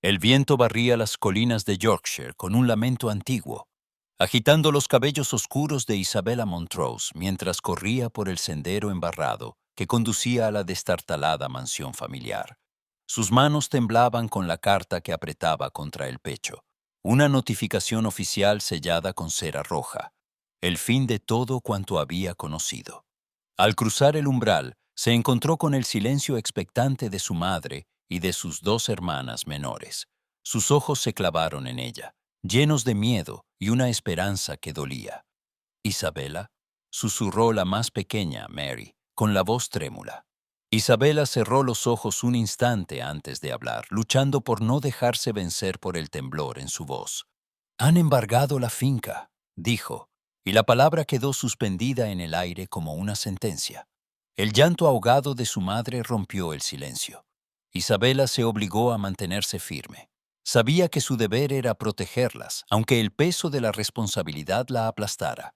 El viento barría las colinas de Yorkshire con un lamento antiguo, agitando los cabellos oscuros de Isabella Montrose mientras corría por el sendero embarrado que conducía a la destartalada mansión familiar. Sus manos temblaban con la carta que apretaba contra el pecho, una notificación oficial sellada con cera roja, el fin de todo cuanto había conocido. Al cruzar el umbral, se encontró con el silencio expectante de su madre y de sus dos hermanas menores. Sus ojos se clavaron en ella, llenos de miedo y una esperanza que dolía. «Isabela», susurró la más pequeña, Mary, con la voz trémula. Isabela cerró los ojos un instante antes de hablar, luchando por no dejarse vencer por el temblor en su voz. «Han embargado la finca», dijo, y la palabra quedó suspendida en el aire como una sentencia. El llanto ahogado de su madre rompió el silencio. Isabela se obligó a mantenerse firme. Sabía que su deber era protegerlas, aunque el peso de la responsabilidad la aplastara.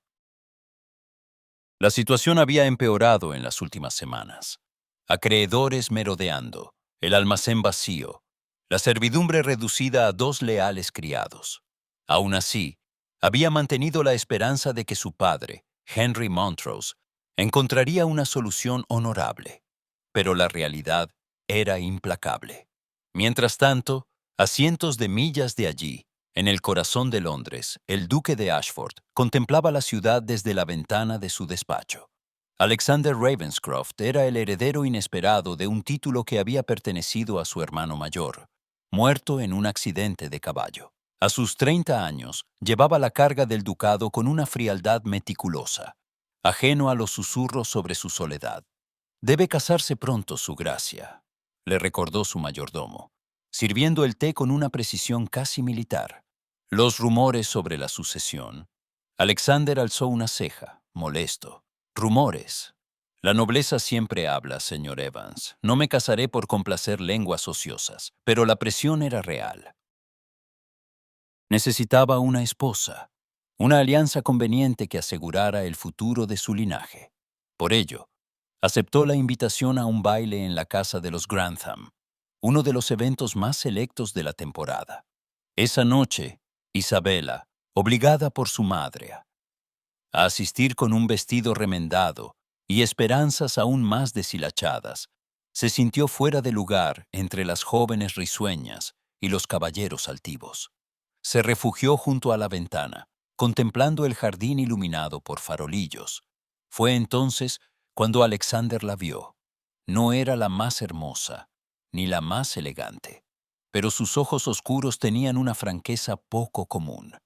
La situación había empeorado en las últimas semanas. Acreedores merodeando, el almacén vacío, la servidumbre reducida a 2 leales criados. Aún así, había mantenido la esperanza de que su padre, Henry Montrose, encontraría una solución honorable. Pero la realidad era implacable. Mientras tanto, a cientos de millas de allí, en el corazón de Londres, el duque de Ashford contemplaba la ciudad desde la ventana de su despacho. Alexander Ravenscroft era el heredero inesperado de un título que había pertenecido a su hermano mayor, muerto en un accidente de caballo. A sus 30 años, llevaba la carga del ducado con una frialdad meticulosa, ajeno a los susurros sobre su soledad. «Debe casarse pronto, su gracia», le recordó su mayordomo, sirviendo el té con una precisión casi militar. Los rumores sobre la sucesión. Alexander alzó una ceja, molesto. «Rumores. La nobleza siempre habla, señor Evans. No me casaré por complacer lenguas ociosas, pero la presión era real. Necesitaba una esposa, una alianza conveniente que asegurara el futuro de su linaje. Por ello, aceptó la invitación a un baile en la casa de los Grantham, uno de los eventos más selectos de la temporada. Esa noche, Isabela, obligada por su madre a asistir con un vestido remendado y esperanzas aún más deshilachadas, se sintió fuera de lugar entre las jóvenes risueñas y los caballeros altivos. Se refugió junto a la ventana, contemplando el jardín iluminado por farolillos. Fue entonces cuando Alexander la vio. No era la más hermosa, ni la más elegante, pero sus ojos oscuros tenían una franqueza poco común.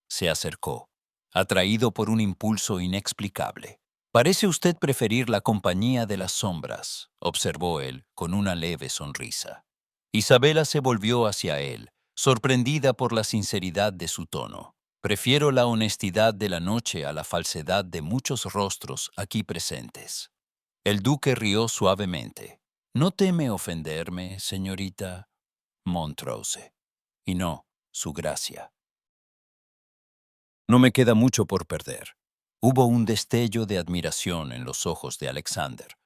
Se acercó, atraído por un impulso inexplicable. «Parece usted preferir la compañía de las sombras», observó él con una leve sonrisa. Isabela se volvió hacia él, sorprendida por la sinceridad de su tono. «Prefiero la honestidad de la noche a la falsedad de muchos rostros aquí presentes». El duque rió suavemente. «¿No teme ofenderme, señorita Montrose?» «Y no, su gracia». «No me queda mucho por perder». Hubo un destello de admiración en los ojos de Alexander,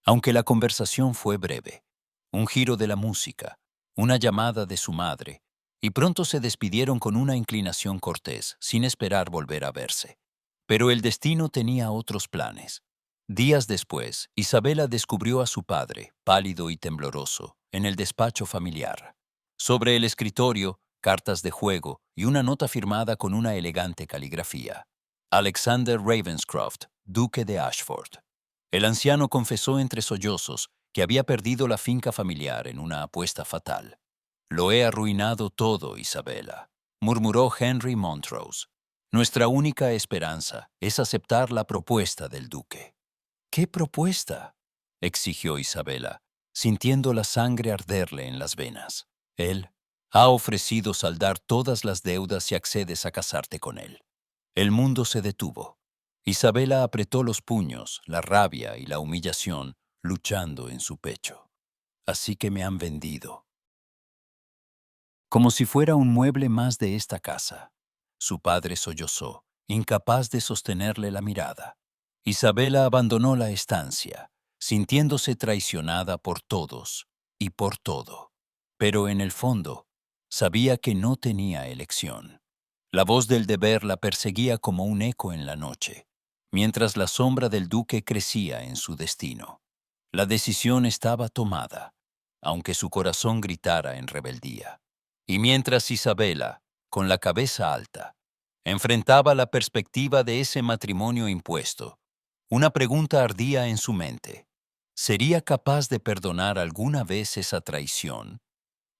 aunque la conversación fue breve. Un giro de la música, una llamada de su madre, y pronto se despidieron con una inclinación cortés, sin esperar volver a verse. Pero el destino tenía otros planes. Días después, Isabela descubrió a su padre, pálido y tembloroso, en el despacho familiar. Sobre el escritorio, cartas de juego y una nota firmada con una elegante caligrafía. Alexander Ravenscroft, duque de Ashford. El anciano confesó entre sollozos que había perdido la finca familiar en una apuesta fatal. «Lo he arruinado todo, Isabela», murmuró Henry Montrose. «Nuestra única esperanza es aceptar la propuesta del duque». «¿Qué propuesta?», exigió Isabela, sintiendo la sangre arderle en las venas. «Él ha ofrecido saldar todas las deudas si accedes a casarte con él». El mundo se detuvo. Isabela apretó los puños, la rabia y la humillación luchando en su pecho. «Así que me han vendido». Como si fuera un mueble más de esta casa. Su padre sollozó, incapaz de sostenerle la mirada. Isabela abandonó la estancia, sintiéndose traicionada por todos y por todo. Pero en el fondo, Sabía que no tenía elección. La voz del deber la perseguía como un eco en la noche, mientras la sombra del duque crecía en su destino. La decisión estaba tomada, aunque su corazón gritara en rebeldía. Y mientras Isabela, con la cabeza alta, enfrentaba la perspectiva de ese matrimonio impuesto, una pregunta ardía en su mente. ¿Sería capaz de perdonar alguna vez esa traición?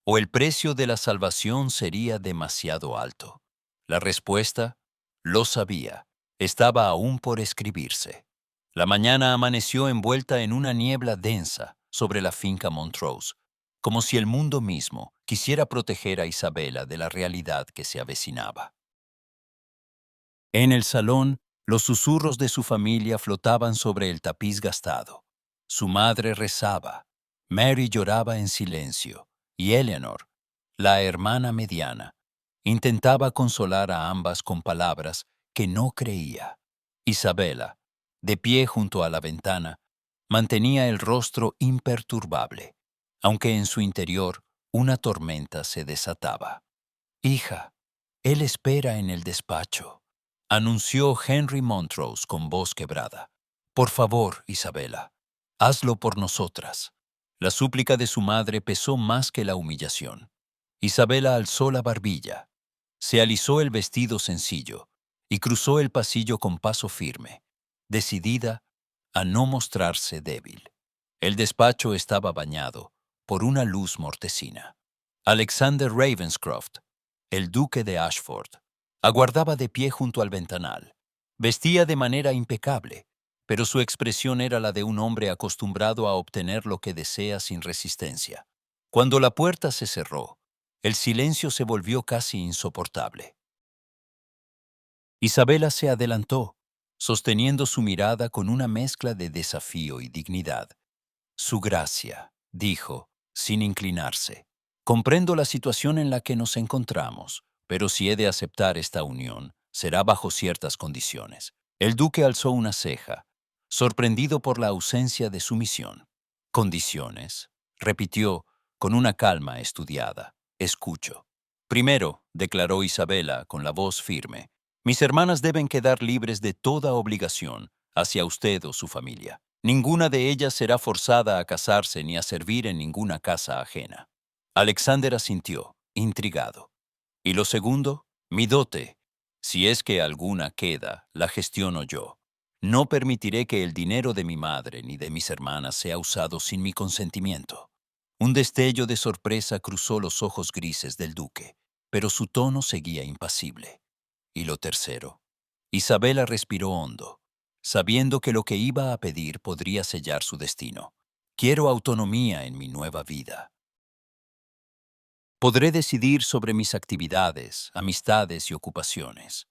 ¿O el precio de la salvación sería demasiado alto? La respuesta, lo sabía, estaba aún por escribirse. La mañana amaneció envuelta en una niebla densa sobre la finca Montrose, como si el mundo mismo quisiera proteger a Isabela de la realidad que se avecinaba. En el salón, los susurros de su familia flotaban sobre el tapiz gastado. Su madre rezaba, Mary lloraba en silencio, y Eleanor, la hermana mediana, intentaba consolar a ambas con palabras que no creía. Isabela, de pie junto a la ventana, mantenía el rostro imperturbable, aunque en su interior una tormenta se desataba. «Hija, él espera en el despacho», anunció Henry Montrose con voz quebrada. «Por favor, Isabela, hazlo por nosotras». La súplica de su madre pesó más que la humillación. Isabela alzó la barbilla, se alisó el vestido sencillo y cruzó el pasillo con paso firme, decidida a no mostrarse débil. El despacho estaba bañado por una luz mortecina. Alexander Ravenscroft, el duque de Ashford, aguardaba de pie junto al ventanal. Vestía de manera impecable, pero su expresión era la de un hombre acostumbrado a obtener lo que desea sin resistencia. Cuando la puerta se cerró, el silencio se volvió casi insoportable. Isabela se adelantó, sosteniendo su mirada con una mezcla de desafío y dignidad. «Su gracia», dijo, sin inclinarse. «Comprendo la situación en la que nos encontramos, pero si he de aceptar esta unión, será bajo ciertas condiciones». El duque alzó una ceja, sorprendido por la ausencia de sumisión. «¿Condiciones?», repitió, con una calma estudiada. «Escucho». «Primero», declaró Isabela con la voz firme, «mis hermanas deben quedar libres de toda obligación hacia usted o su familia. Ninguna de ellas será forzada a casarse ni a servir en ninguna casa ajena». Alexander asintió, intrigado. «¿Y lo segundo? Mi dote. Si es que alguna queda, la gestiono yo. No permitiré que el dinero de mi madre ni de mis hermanas sea usado sin mi consentimiento». Un destello de sorpresa cruzó los ojos grises del duque, pero su tono seguía impasible. «¿Y lo tercero?». Isabela respiró hondo, sabiendo que lo que iba a pedir podría sellar su destino. «Quiero autonomía en mi nueva vida. Podré decidir sobre mis actividades, amistades y ocupaciones.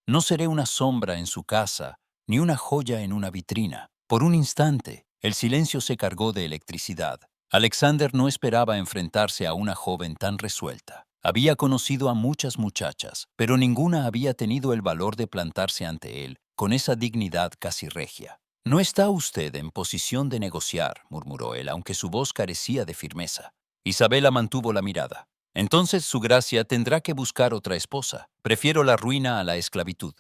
No seré una sombra en su casa, ni una joya en una vitrina». Por un instante, el silencio se cargó de electricidad. Alexander no esperaba enfrentarse a una joven tan resuelta. Había conocido a muchas muchachas, pero ninguna había tenido el valor de plantarse ante él con esa dignidad casi regia. «No está usted en posición de negociar», murmuró él, aunque su voz carecía de firmeza. Isabela mantuvo la mirada. «Entonces su gracia tendrá que buscar otra esposa. Prefiero la ruina a la esclavitud».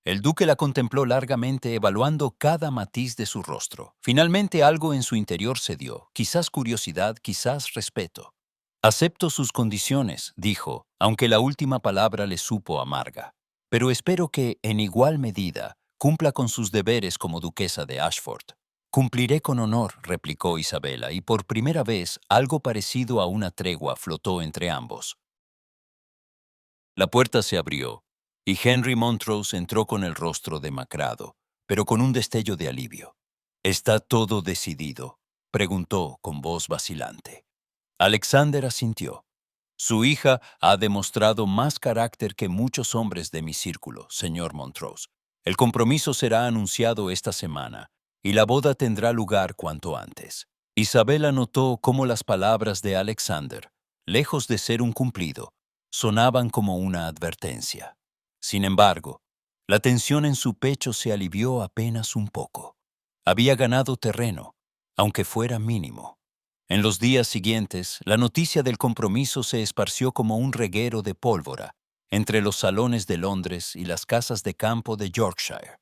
El duque la contempló largamente, evaluando cada matiz de su rostro. Finalmente algo en su interior cedió, quizás curiosidad, quizás respeto. «Acepto sus condiciones», dijo, aunque la última palabra le supo amarga. «Pero espero que, en igual medida, cumpla con sus deberes como duquesa de Ashford». «Cumpliré con honor», replicó Isabela, y por primera vez algo parecido a una tregua flotó entre ambos. La puerta se abrió, y Henry Montrose entró con el rostro demacrado, pero con un destello de alivio. «¿Está todo decidido?», preguntó con voz vacilante. Alexander asintió. «Su hija ha demostrado más carácter que muchos hombres de mi círculo, señor Montrose. El compromiso será anunciado esta semana, y la boda tendrá lugar cuanto antes». Isabela notó cómo las palabras de Alexander, lejos de ser un cumplido, sonaban como una advertencia. Sin embargo, la tensión en su pecho se alivió apenas un poco. Había ganado terreno, aunque fuera mínimo. En los días siguientes, la noticia del compromiso se esparció como un reguero de pólvora entre los salones de Londres y las casas de campo de Yorkshire.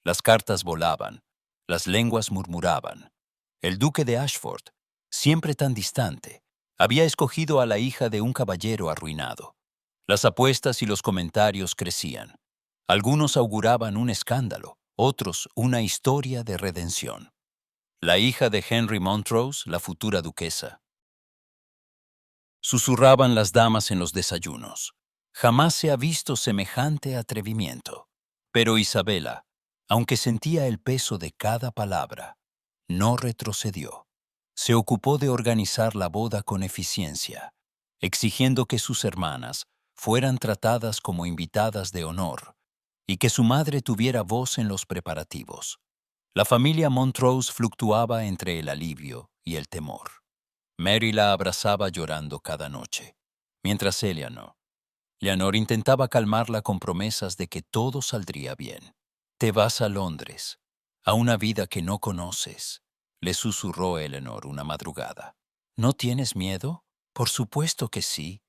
Las cartas volaban, las lenguas murmuraban. El duque de Ashford, siempre tan distante, había escogido a la hija de un caballero arruinado. Las apuestas y los comentarios crecían. Algunos auguraban un escándalo, otros una historia de redención. La hija de Henry Montrose, la futura duquesa. Susurraban las damas en los desayunos. Jamás se ha visto semejante atrevimiento. Pero Isabela, aunque sentía el peso de cada palabra, no retrocedió. Se ocupó de organizar la boda con eficiencia, exigiendo que sus hermanas fueran tratadas como invitadas de honor y que su madre tuviera voz en los preparativos. La familia Montrose fluctuaba entre el alivio y el temor. Mary la abrazaba llorando cada noche, mientras Eleanor intentaba calmarla con promesas de que todo saldría bien. «Te vas a Londres, a una vida que no conoces», le susurró Eleanor una madrugada. «¿No tienes miedo?» «Por supuesto que sí»,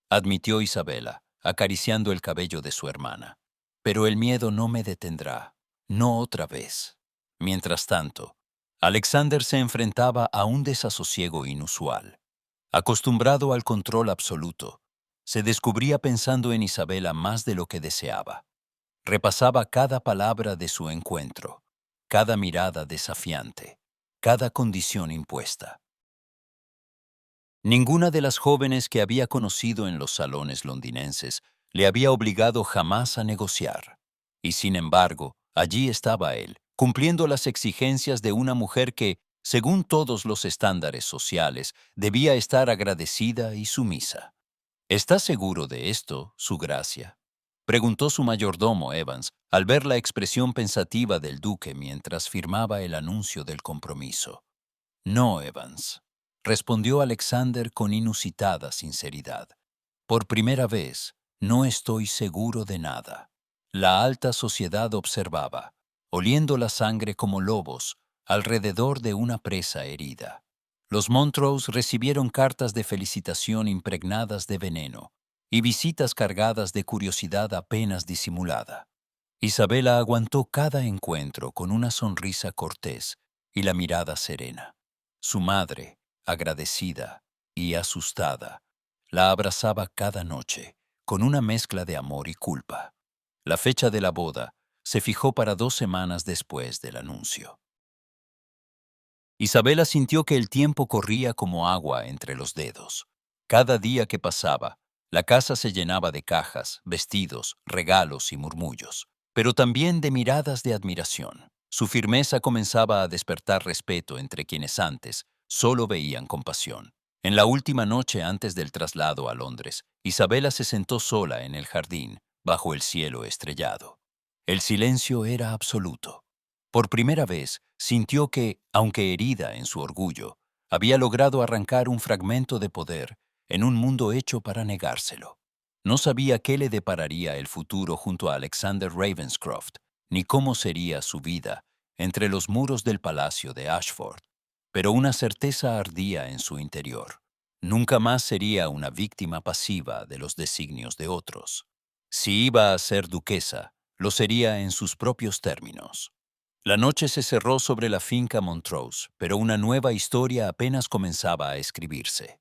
admitió Isabela, acariciando el cabello de su hermana. «Pero el miedo no me detendrá, no otra vez». Mientras tanto, Alexander se enfrentaba a un desasosiego inusual. Acostumbrado al control absoluto, se descubría pensando en Isabela más de lo que deseaba. Repasaba cada palabra de su encuentro, cada mirada desafiante, cada condición impuesta. Ninguna de las jóvenes que había conocido en los salones londinenses le había obligado jamás a negociar. Y sin embargo, allí estaba él, cumpliendo las exigencias de una mujer que, según todos los estándares sociales, debía estar agradecida y sumisa. «¿Está seguro de esto, su gracia?», preguntó su mayordomo Evans al ver la expresión pensativa del duque mientras firmaba el anuncio del compromiso. «No, Evans», respondió Alexander con inusitada sinceridad. «Por primera vez, no estoy seguro de nada». La alta sociedad observaba, oliendo la sangre como lobos, alrededor de una presa herida. Los Montrose recibieron cartas de felicitación impregnadas de veneno y visitas cargadas de curiosidad apenas disimulada. Isabela aguantó cada encuentro con una sonrisa cortés y la mirada serena. Su madre, agradecida y asustada, la abrazaba cada noche, con una mezcla de amor y culpa. La fecha de la boda se fijó para 2 semanas después del anuncio. Isabela sintió que el tiempo corría como agua entre los dedos. Cada día que pasaba, la casa se llenaba de cajas, vestidos, regalos y murmullos, pero también de miradas de admiración. Su firmeza comenzaba a despertar respeto entre quienes antes solo veían compasión. En la última noche antes del traslado a Londres, Isabela se sentó sola en el jardín, bajo el cielo estrellado. El silencio era absoluto. Por primera vez, sintió que, aunque herida en su orgullo, había logrado arrancar un fragmento de poder en un mundo hecho para negárselo. No sabía qué le depararía el futuro junto a Alexander Ravenscroft, ni cómo sería su vida entre los muros del palacio de Ashford, pero una certeza ardía en su interior. Nunca más sería una víctima pasiva de los designios de otros. Si iba a ser duquesa, lo sería en sus propios términos. La noche se cerró sobre la finca Montrose, pero una nueva historia apenas comenzaba a escribirse.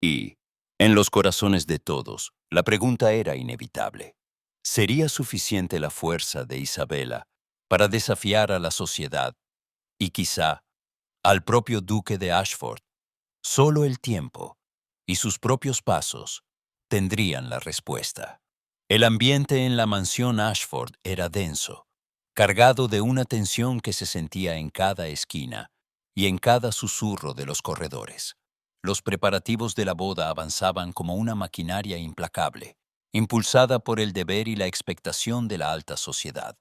Y, en los corazones de todos, la pregunta era inevitable. ¿Sería suficiente la fuerza de Isabela para desafiar a la sociedad y quizá al propio duque de Ashford? Solo el tiempo y sus propios pasos tendrían la respuesta. El ambiente en la mansión Ashford era denso, cargado de una tensión que se sentía en cada esquina y en cada susurro de los corredores. Los preparativos de la boda avanzaban como una maquinaria implacable, impulsada por el deber y la expectación de la alta sociedad.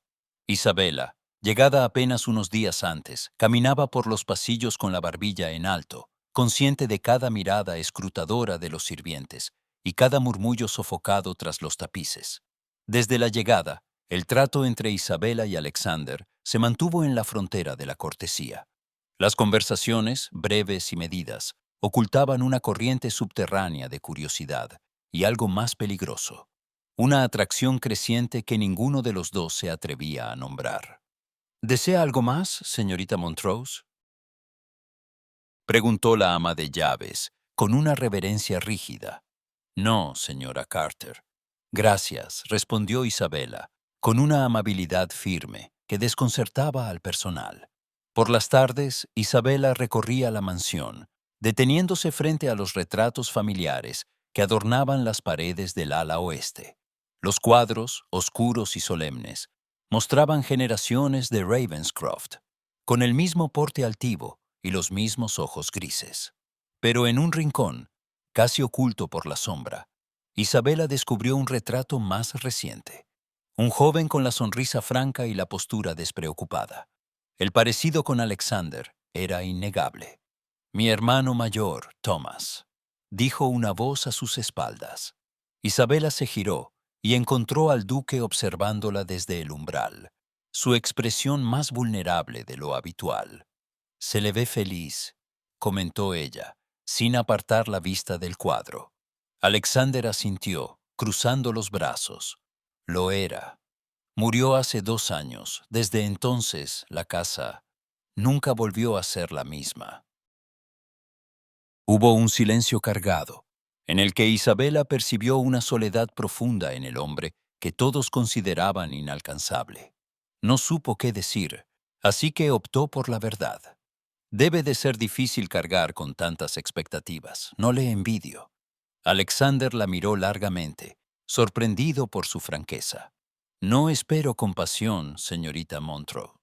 Isabela, llegada apenas unos días antes, caminaba por los pasillos con la barbilla en alto, consciente de cada mirada escrutadora de los sirvientes y cada murmullo sofocado tras los tapices. Desde la llegada, el trato entre Isabela y Alexander se mantuvo en la frontera de la cortesía. Las conversaciones, breves y medidas, ocultaban una corriente subterránea de curiosidad y algo más peligroso, una atracción creciente que ninguno de los dos se atrevía a nombrar. ¿Desea algo más, señorita Montrose? Preguntó la ama de llaves, con una reverencia rígida. No, señora Carter. Gracias, respondió Isabela, con una amabilidad firme que desconcertaba al personal. Por las tardes, Isabela recorría la mansión, deteniéndose frente a los retratos familiares que adornaban las paredes del ala oeste. Los cuadros, oscuros y solemnes, mostraban generaciones de Ravenscroft, con el mismo porte altivo y los mismos ojos grises. Pero en un rincón, casi oculto por la sombra, Isabela descubrió un retrato más reciente. Un joven con la sonrisa franca y la postura despreocupada. El parecido con Alexander era innegable. Mi hermano mayor, Thomas, dijo una voz a sus espaldas. Isabela se giró y encontró al duque observándola desde el umbral, su expresión más vulnerable de lo habitual. Se le ve feliz, comentó ella, sin apartar la vista del cuadro. Alexander asintió, cruzando los brazos. Lo era. Murió hace 2 años. Desde entonces, la casa nunca volvió a ser la misma. Hubo un silencio cargado, en el que Isabela percibió una soledad profunda en el hombre que todos consideraban inalcanzable. No supo qué decir, así que optó por la verdad. Debe de ser difícil cargar con tantas expectativas. No le envidio. Alexander la miró largamente, sorprendido por su franqueza. No espero compasión, señorita Montrose.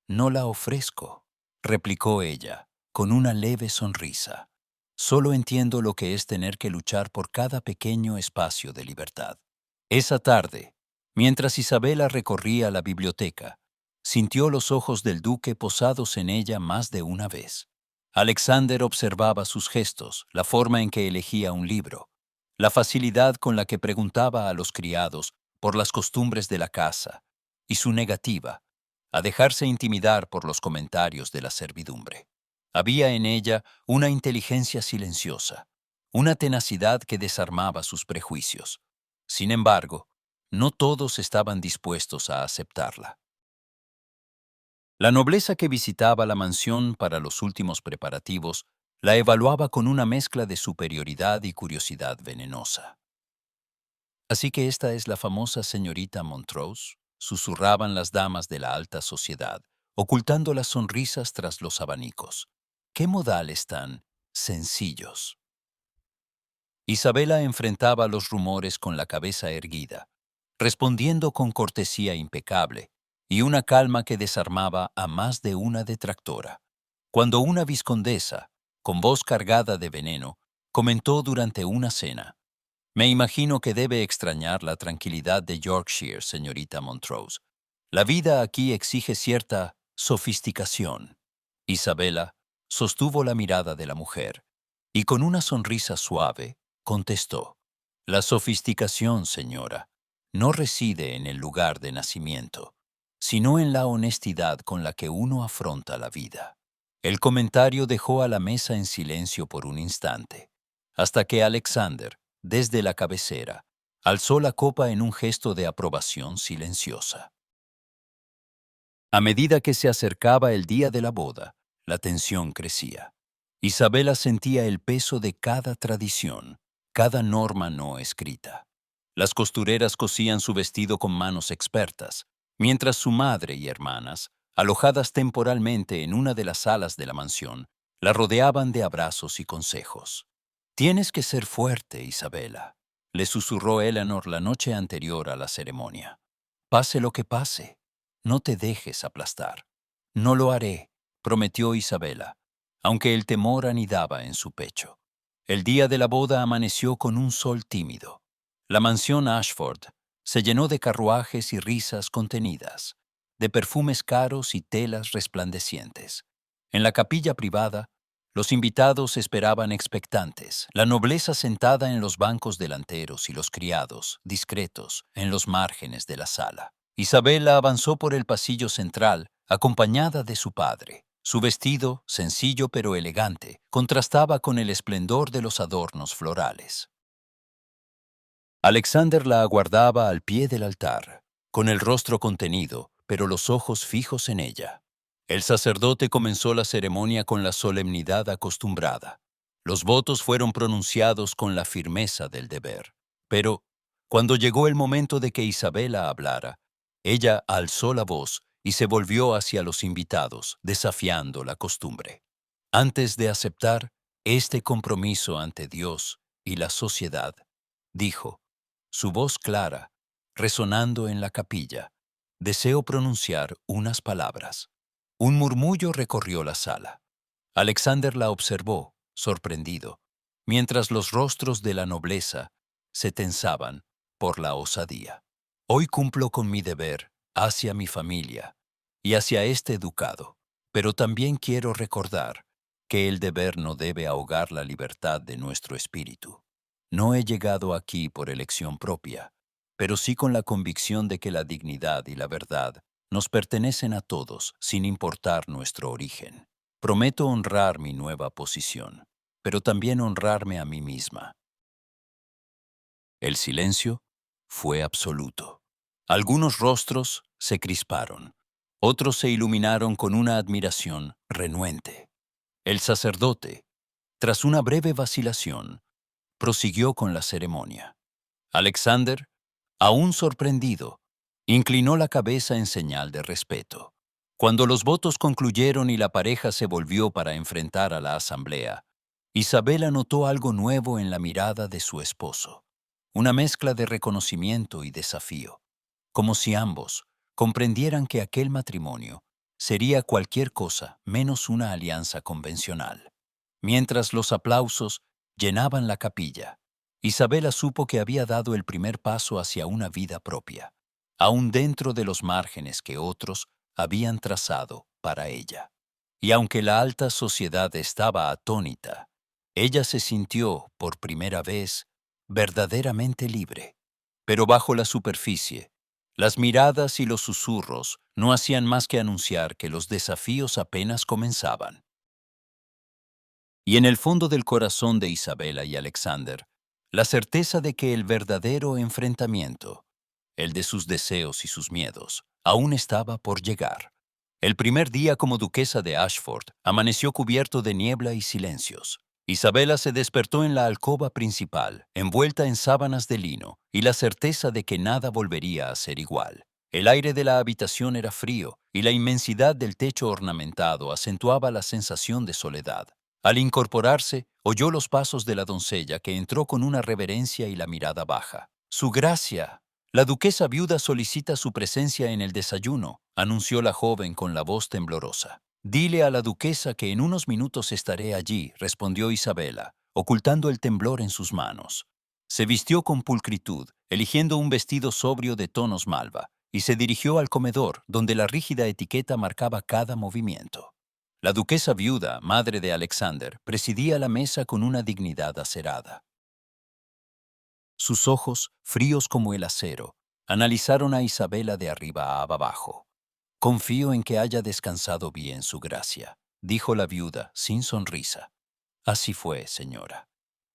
No la ofrezco, replicó ella, con una leve sonrisa. Solo entiendo lo que es tener que luchar por cada pequeño espacio de libertad. Esa tarde, mientras Isabela recorría la biblioteca, sintió los ojos del duque posados en ella más de una vez. Alexander observaba sus gestos, la forma en que elegía un libro, la facilidad con la que preguntaba a los criados por las costumbres de la casa y su negativa a dejarse intimidar por los comentarios de la servidumbre. Había en ella una inteligencia silenciosa, una tenacidad que desarmaba sus prejuicios. Sin embargo, no todos estaban dispuestos a aceptarla. La nobleza que visitaba la mansión para los últimos preparativos la evaluaba con una mezcla de superioridad y curiosidad venenosa. Así que esta es la famosa señorita Montrose, susurraban las damas de la alta sociedad, ocultando las sonrisas tras los abanicos. ¡Qué modales tan sencillos! Isabela enfrentaba los rumores con la cabeza erguida, respondiendo con cortesía impecable y una calma que desarmaba a más de una detractora. Cuando una vizcondesa, con voz cargada de veneno, comentó durante una cena: «Me imagino que debe extrañar la tranquilidad de Yorkshire, señorita Montrose. La vida aquí exige cierta sofisticación». Isabela sostuvo la mirada de la mujer y con una sonrisa suave contestó: «La sofisticación, señora, no reside en el lugar de nacimiento, sino en la honestidad con la que uno afronta la vida». El comentario dejó a la mesa en silencio por un instante, hasta que Alexander, desde la cabecera, alzó la copa en un gesto de aprobación silenciosa. A medida que se acercaba el día de la boda, la tensión crecía. Isabela sentía el peso de cada tradición, cada norma no escrita. Las costureras cosían su vestido con manos expertas, mientras su madre y hermanas, alojadas temporalmente en una de las salas de la mansión, la rodeaban de abrazos y consejos. «Tienes que ser fuerte, Isabela», le susurró Eleanor la noche anterior a la ceremonia. «Pase lo que pase, no te dejes aplastar». «No lo haré», prometió Isabela, aunque el temor anidaba en su pecho. El día de la boda amaneció con un sol tímido. La mansión Ashford se llenó de carruajes y risas contenidas, de perfumes caros y telas resplandecientes. En la capilla privada, los invitados esperaban expectantes, la nobleza sentada en los bancos delanteros y los criados, discretos, en los márgenes de la sala. Isabela avanzó por el pasillo central, acompañada de su padre, Su vestido, sencillo pero elegante, contrastaba con el esplendor de los adornos florales. Alexander la aguardaba al pie del altar, con el rostro contenido, pero los ojos fijos en ella. El sacerdote comenzó la ceremonia con la solemnidad acostumbrada. Los votos fueron pronunciados con la firmeza del deber. Pero, cuando llegó el momento de que Isabela hablara, ella alzó la voz y se volvió hacia los invitados, desafiando la costumbre. Antes de aceptar este compromiso ante Dios y la sociedad, dijo, su voz clara, resonando en la capilla, deseo pronunciar unas palabras. Un murmullo recorrió la sala. Alexander la observó, sorprendido, mientras los rostros de la nobleza se tensaban por la osadía. Hoy cumplo con mi deber hacia mi familia y hacia este ducado, pero también quiero recordar que el deber no debe ahogar la libertad de nuestro espíritu. No he llegado aquí por elección propia, pero sí con la convicción de que la dignidad y la verdad nos pertenecen a todos sin importar nuestro origen. Prometo honrar mi nueva posición, pero también honrarme a mí misma. El silencio fue absoluto. Algunos rostros se crisparon, otros se iluminaron con una admiración renuente. El sacerdote, tras una breve vacilación, prosiguió con la ceremonia. Alexander, aún sorprendido, inclinó la cabeza en señal de respeto. Cuando los votos concluyeron y la pareja se volvió para enfrentar a la asamblea, Isabela notó algo nuevo en la mirada de su esposo, una mezcla de reconocimiento y desafío, como si ambos comprendieran que aquel matrimonio sería cualquier cosa menos una alianza convencional. Mientras los aplausos llenaban la capilla, Isabela supo que había dado el primer paso hacia una vida propia, aún dentro de los márgenes que otros habían trazado para ella. Y aunque la alta sociedad estaba atónita, ella se sintió, por primera vez, verdaderamente libre. Pero bajo la superficie, las miradas y los susurros no hacían más que anunciar que los desafíos apenas comenzaban. Y en el fondo del corazón de Isabela y Alexander, la certeza de que el verdadero enfrentamiento, el de sus deseos y sus miedos, aún estaba por llegar. El primer día como duquesa de Ashford amaneció cubierto de niebla y silencios. Isabela se despertó en la alcoba principal, envuelta en sábanas de lino, y la certeza de que nada volvería a ser igual. El aire de la habitación era frío, y la inmensidad del techo ornamentado acentuaba la sensación de soledad. Al incorporarse, oyó los pasos de la doncella que entró con una reverencia y la mirada baja. «Su gracia, la duquesa viuda solicita su presencia en el desayuno», anunció la joven con la voz temblorosa. «Dile a la duquesa que en unos minutos estaré allí», respondió Isabela, ocultando el temblor en sus manos. Se vistió con pulcritud, eligiendo un vestido sobrio de tonos malva, y se dirigió al comedor, donde la rígida etiqueta marcaba cada movimiento. La duquesa viuda, madre de Alexander, presidía la mesa con una dignidad acerada. Sus ojos, fríos como el acero, analizaron a Isabela de arriba a abajo. «Confío en que haya descansado bien su gracia», dijo la viuda, sin sonrisa. «Así fue, señora».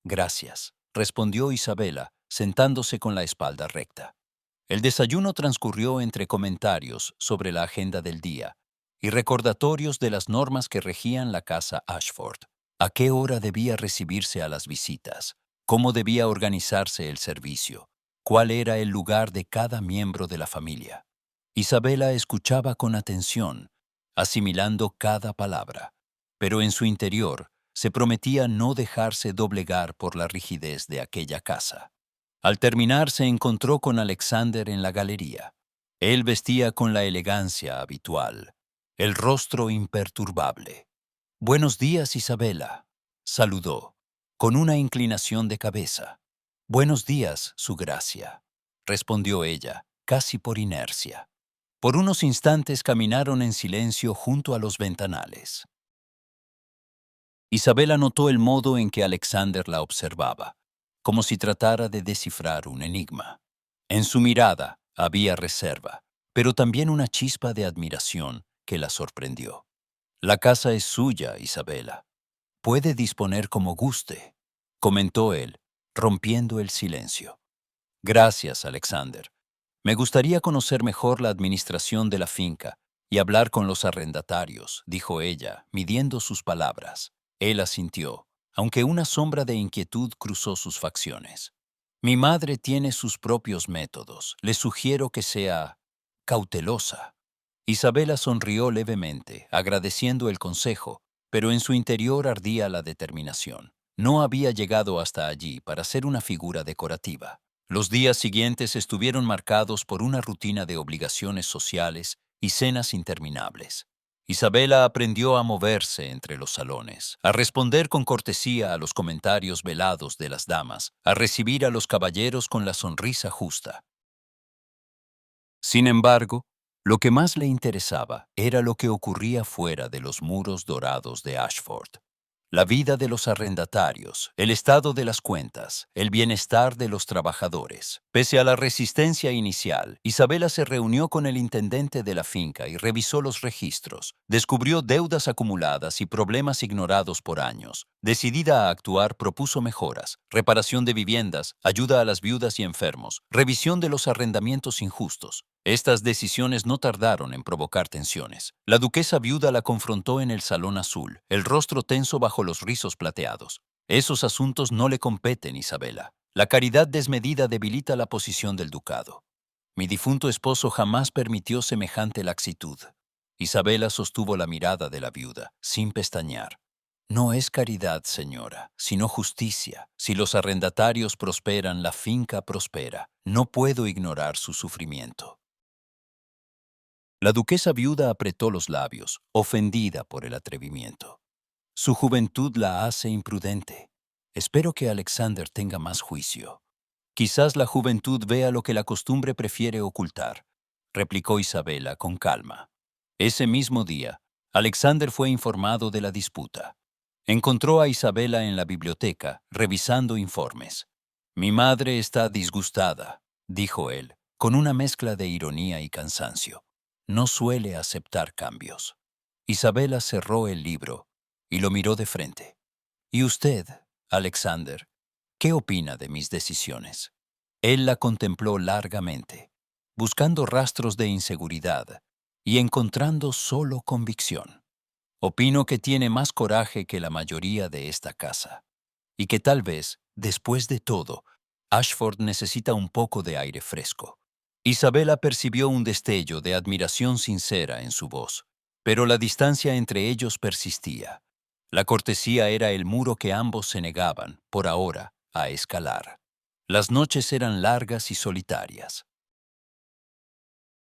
«Gracias», respondió Isabela, sentándose con la espalda recta. El desayuno transcurrió entre comentarios sobre la agenda del día y recordatorios de las normas que regían la casa Ashford. A qué hora debía recibirse a las visitas, cómo debía organizarse el servicio, cuál era el lugar de cada miembro de la familia. Isabela escuchaba con atención, asimilando cada palabra, pero en su interior se prometía no dejarse doblegar por la rigidez de aquella casa. Al terminar se encontró con Alexander en la galería. Él vestía con la elegancia habitual, el rostro imperturbable. «Buenos días, Isabela», saludó, con una inclinación de cabeza. «Buenos días, su gracia», respondió ella, casi por inercia. Por unos instantes caminaron en silencio junto a los ventanales. Isabela notó el modo en que Alexander la observaba, como si tratara de descifrar un enigma. En su mirada había reserva, pero también una chispa de admiración que la sorprendió. La casa es suya, Isabela. Puede disponer como guste, comentó él, rompiendo el silencio. Gracias, Alexander. Me gustaría conocer mejor la administración de la finca y hablar con los arrendatarios, dijo ella, midiendo sus palabras. Él asintió, aunque una sombra de inquietud cruzó sus facciones. Mi madre tiene sus propios métodos. Le sugiero que sea cautelosa. Isabela sonrió levemente, agradeciendo el consejo, pero en su interior ardía la determinación. No había llegado hasta allí para ser una figura decorativa. Los días siguientes estuvieron marcados por una rutina de obligaciones sociales y cenas interminables. Isabela aprendió a moverse entre los salones, a responder con cortesía a los comentarios velados de las damas, a recibir a los caballeros con la sonrisa justa. Sin embargo, lo que más le interesaba era lo que ocurría fuera de los muros dorados de Ashford. La vida de los arrendatarios, el estado de las cuentas, el bienestar de los trabajadores. Pese a la resistencia inicial, Isabela se reunió con el intendente de la finca y revisó los registros. Descubrió deudas acumuladas y problemas ignorados por años. Decidida a actuar, propuso mejoras: reparación de viviendas, ayuda a las viudas y enfermos, revisión de los arrendamientos injustos. Estas decisiones no tardaron en provocar tensiones. La duquesa viuda la confrontó en el salón azul, el rostro tenso bajo los rizos plateados. Esos asuntos no le competen, Isabela. La caridad desmedida debilita la posición del ducado. Mi difunto esposo jamás permitió semejante laxitud. Isabela sostuvo la mirada de la viuda, sin pestañear. No es caridad, señora, sino justicia. Si los arrendatarios prosperan, la finca prospera. No puedo ignorar su sufrimiento. La duquesa viuda apretó los labios, ofendida por el atrevimiento. Su juventud la hace imprudente. Espero que Alexander tenga más juicio. Quizás la juventud vea lo que la costumbre prefiere ocultar, replicó Isabela con calma. Ese mismo día, Alexander fue informado de la disputa. Encontró a Isabela en la biblioteca, revisando informes. Mi madre está disgustada, dijo él, con una mezcla de ironía y cansancio. No suele aceptar cambios. Isabela cerró el libro y lo miró de frente. ¿Y usted, Alexander, qué opina de mis decisiones? Él la contempló largamente, buscando rastros de inseguridad y encontrando solo convicción. Opino que tiene más coraje que la mayoría de esta casa, y que tal vez, después de todo, Ashford necesita un poco de aire fresco. Isabela percibió un destello de admiración sincera en su voz, pero la distancia entre ellos persistía. La cortesía era el muro que ambos se negaban, por ahora, a escalar. Las noches eran largas y solitarias.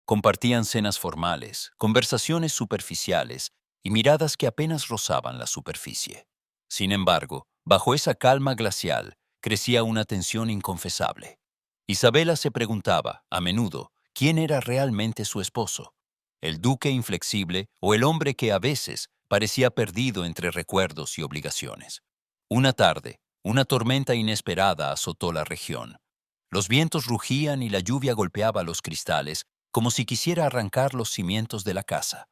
Compartían cenas formales, conversaciones superficiales y miradas que apenas rozaban la superficie. Sin embargo, bajo esa calma glacial, crecía una tensión inconfesable. Isabela se preguntaba, a menudo, quién era realmente su esposo: el duque inflexible o el hombre que a veces parecía perdido entre recuerdos y obligaciones. Una tarde, una tormenta inesperada azotó la región. Los vientos rugían y la lluvia golpeaba los cristales como si quisiera arrancar los cimientos de la casa.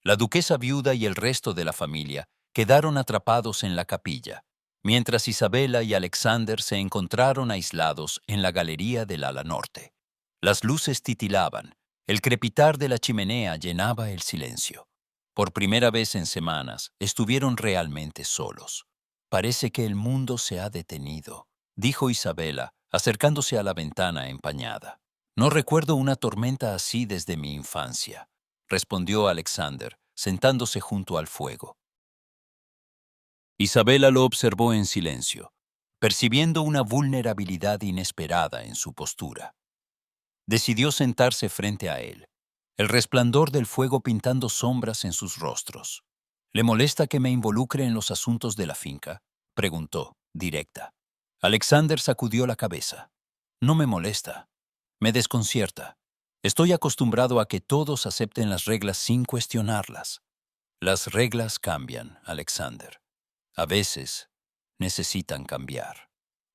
La duquesa viuda y el resto de la familia quedaron atrapados en la capilla, mientras Isabela y Alexander se encontraron aislados en la galería del ala norte. Las luces titilaban, el crepitar de la chimenea llenaba el silencio. Por primera vez en semanas, estuvieron realmente solos. Parece que el mundo se ha detenido, dijo Isabela, acercándose a la ventana empañada. No recuerdo una tormenta así desde mi infancia, respondió Alexander, sentándose junto al fuego. Isabela lo observó en silencio, percibiendo una vulnerabilidad inesperada en su postura. Decidió sentarse frente a él, el resplandor del fuego pintando sombras en sus rostros. ¿Le molesta que me involucre en los asuntos de la finca?, preguntó, directa. Alexander sacudió la cabeza. No me molesta. Me desconcierta. Estoy acostumbrado a que todos acepten las reglas sin cuestionarlas. Las reglas cambian, Alexander. A veces necesitan cambiar.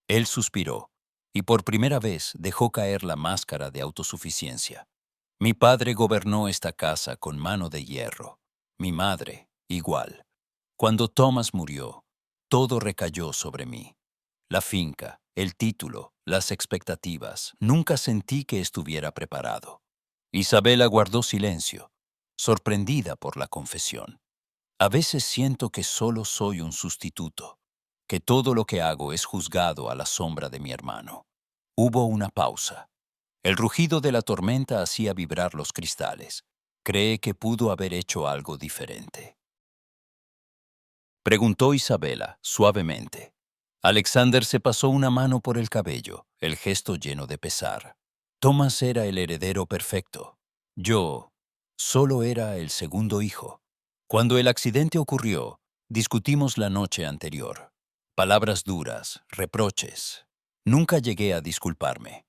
Él suspiró y por primera vez dejó caer la máscara de autosuficiencia. Mi padre gobernó esta casa con mano de hierro. Mi madre igual. Cuando Thomas murió, todo recayó sobre mí. La finca, el título, las expectativas. Nunca sentí que estuviera preparado. Isabela guardó silencio, sorprendida por la confesión. A veces siento que solo soy un sustituto, que todo lo que hago es juzgado a la sombra de mi hermano. Hubo una pausa. El rugido de la tormenta hacía vibrar los cristales. ¿Cree que pudo haber hecho algo diferente?, preguntó Isabela, suavemente. Alexander se pasó una mano por el cabello, el gesto lleno de pesar. Thomas era el heredero perfecto. Yo solo era el segundo hijo. Cuando el accidente ocurrió, discutimos la noche anterior. Palabras duras, reproches. Nunca llegué a disculparme.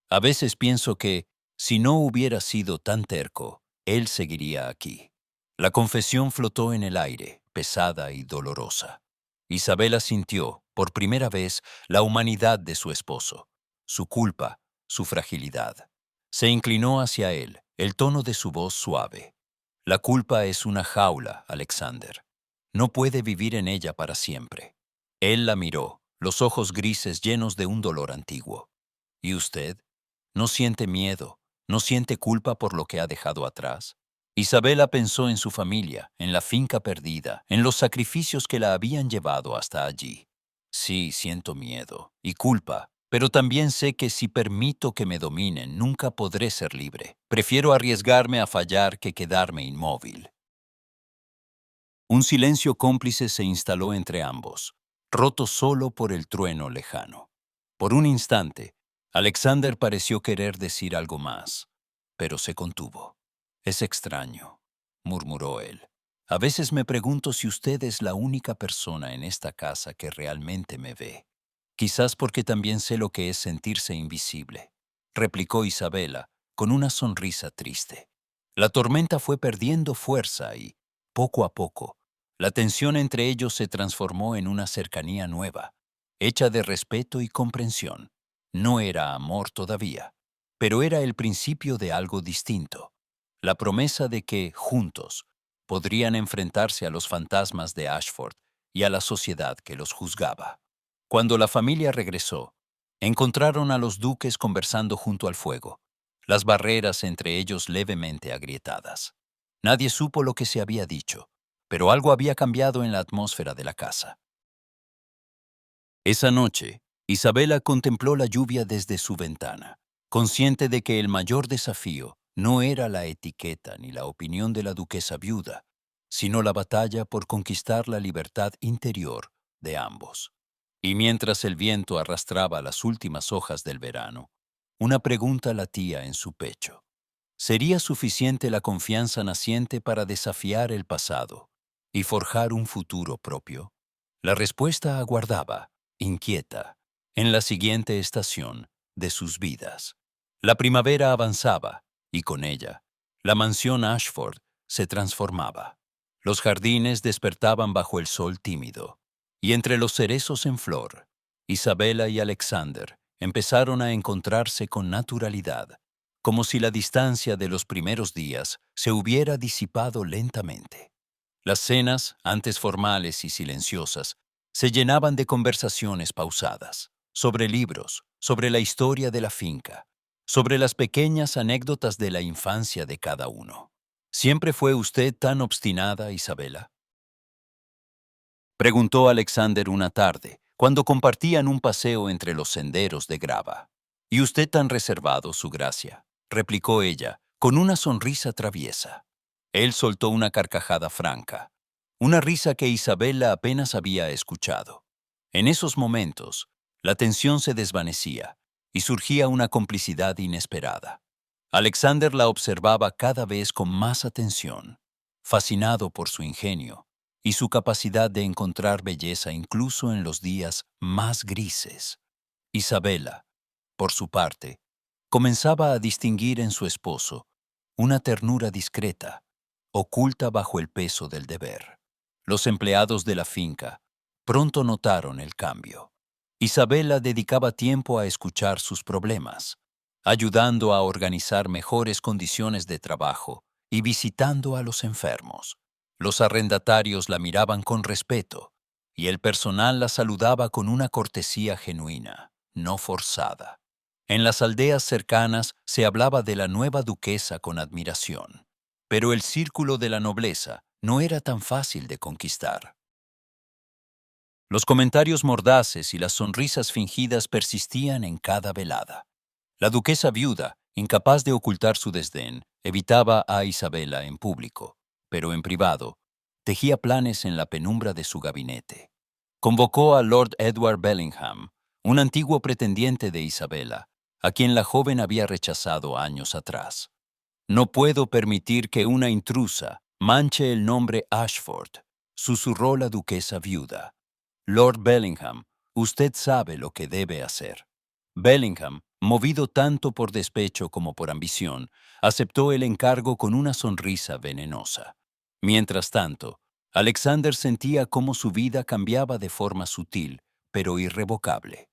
A veces pienso que, si no hubiera sido tan terco, él seguiría aquí. La confesión flotó en el aire, pesada y dolorosa. Isabela sintió, por primera vez, la humanidad de su esposo, su culpa, su fragilidad. Se inclinó hacia él, el tono de su voz suave. La culpa es una jaula, Alexander. No puede vivir en ella para siempre. Él la miró, los ojos grises llenos de un dolor antiguo. ¿Y usted? ¿No siente miedo? ¿No siente culpa por lo que ha dejado atrás? Isabela pensó en su familia, en la finca perdida, en los sacrificios que la habían llevado hasta allí. Sí, siento miedo y culpa, pero también sé que si permito que me dominen, nunca podré ser libre. Prefiero arriesgarme a fallar que quedarme inmóvil. Un silencio cómplice se instaló entre ambos, roto solo por el trueno lejano. Por un instante, Alexander pareció querer decir algo más, pero se contuvo. Es extraño, murmuró él. A veces me pregunto si usted es la única persona en esta casa que realmente me ve. Quizás porque también sé lo que es sentirse invisible, replicó Isabela, con una sonrisa triste. La tormenta fue perdiendo fuerza y, poco a poco, la tensión entre ellos se transformó en una cercanía nueva, hecha de respeto y comprensión. No era amor todavía, pero era el principio de algo distinto. La promesa de que, juntos, podrían enfrentarse a los fantasmas de Ashford y a la sociedad que los juzgaba. Cuando la familia regresó, encontraron a los duques conversando junto al fuego, las barreras entre ellos levemente agrietadas. Nadie supo lo que se había dicho, pero algo había cambiado en la atmósfera de la casa. Esa noche, Isabela contempló la lluvia desde su ventana, consciente de que el mayor desafío no era la etiqueta ni la opinión de la duquesa viuda, sino la batalla por conquistar la libertad interior de ambos. Y mientras el viento arrastraba las últimas hojas del verano, una pregunta latía en su pecho. ¿Sería suficiente la confianza naciente para desafiar el pasado y forjar un futuro propio? La respuesta aguardaba, inquieta, en la siguiente estación de sus vidas. La primavera avanzaba, y con ella, la mansión Ashford se transformaba. Los jardines despertaban bajo el sol tímido, y entre los cerezos en flor, Isabela y Alexander empezaron a encontrarse con naturalidad, como si la distancia de los primeros días se hubiera disipado lentamente. Las cenas, antes formales y silenciosas, se llenaban de conversaciones pausadas, sobre libros, sobre la historia de la finca, sobre las pequeñas anécdotas de la infancia de cada uno. ¿Siempre fue usted tan obstinada, Isabela?, preguntó Alexander una tarde, cuando compartían un paseo entre los senderos de grava. ¿Y usted tan reservado, su gracia?, replicó ella, con una sonrisa traviesa. Él soltó una carcajada franca, una risa que Isabela apenas había escuchado. En esos momentos, la tensión se desvanecía y surgía una complicidad inesperada. Alexander la observaba cada vez con más atención, fascinado por su ingenio y su capacidad de encontrar belleza incluso en los días más grises. Isabela, por su parte, comenzaba a distinguir en su esposo una ternura discreta, oculta bajo el peso del deber. Los empleados de la finca pronto notaron el cambio. Isabela dedicaba tiempo a escuchar sus problemas, ayudando a organizar mejores condiciones de trabajo y visitando a los enfermos. Los arrendatarios la miraban con respeto, y el personal la saludaba con una cortesía genuina, no forzada. En las aldeas cercanas se hablaba de la nueva duquesa con admiración, pero el círculo de la nobleza no era tan fácil de conquistar. Los comentarios mordaces y las sonrisas fingidas persistían en cada velada. La duquesa viuda, incapaz de ocultar su desdén, evitaba a Isabela en público, pero en privado, tejía planes en la penumbra de su gabinete. Convocó a Lord Edward Bellingham, un antiguo pretendiente de Isabela, a quien la joven había rechazado años atrás. «No puedo permitir que una intrusa manche el nombre Ashford», susurró la duquesa viuda. «Lord Bellingham, usted sabe lo que debe hacer». Bellingham, movido tanto por despecho como por ambición, aceptó el encargo con una sonrisa venenosa. Mientras tanto, Alexander sentía cómo su vida cambiaba de forma sutil, pero irrevocable.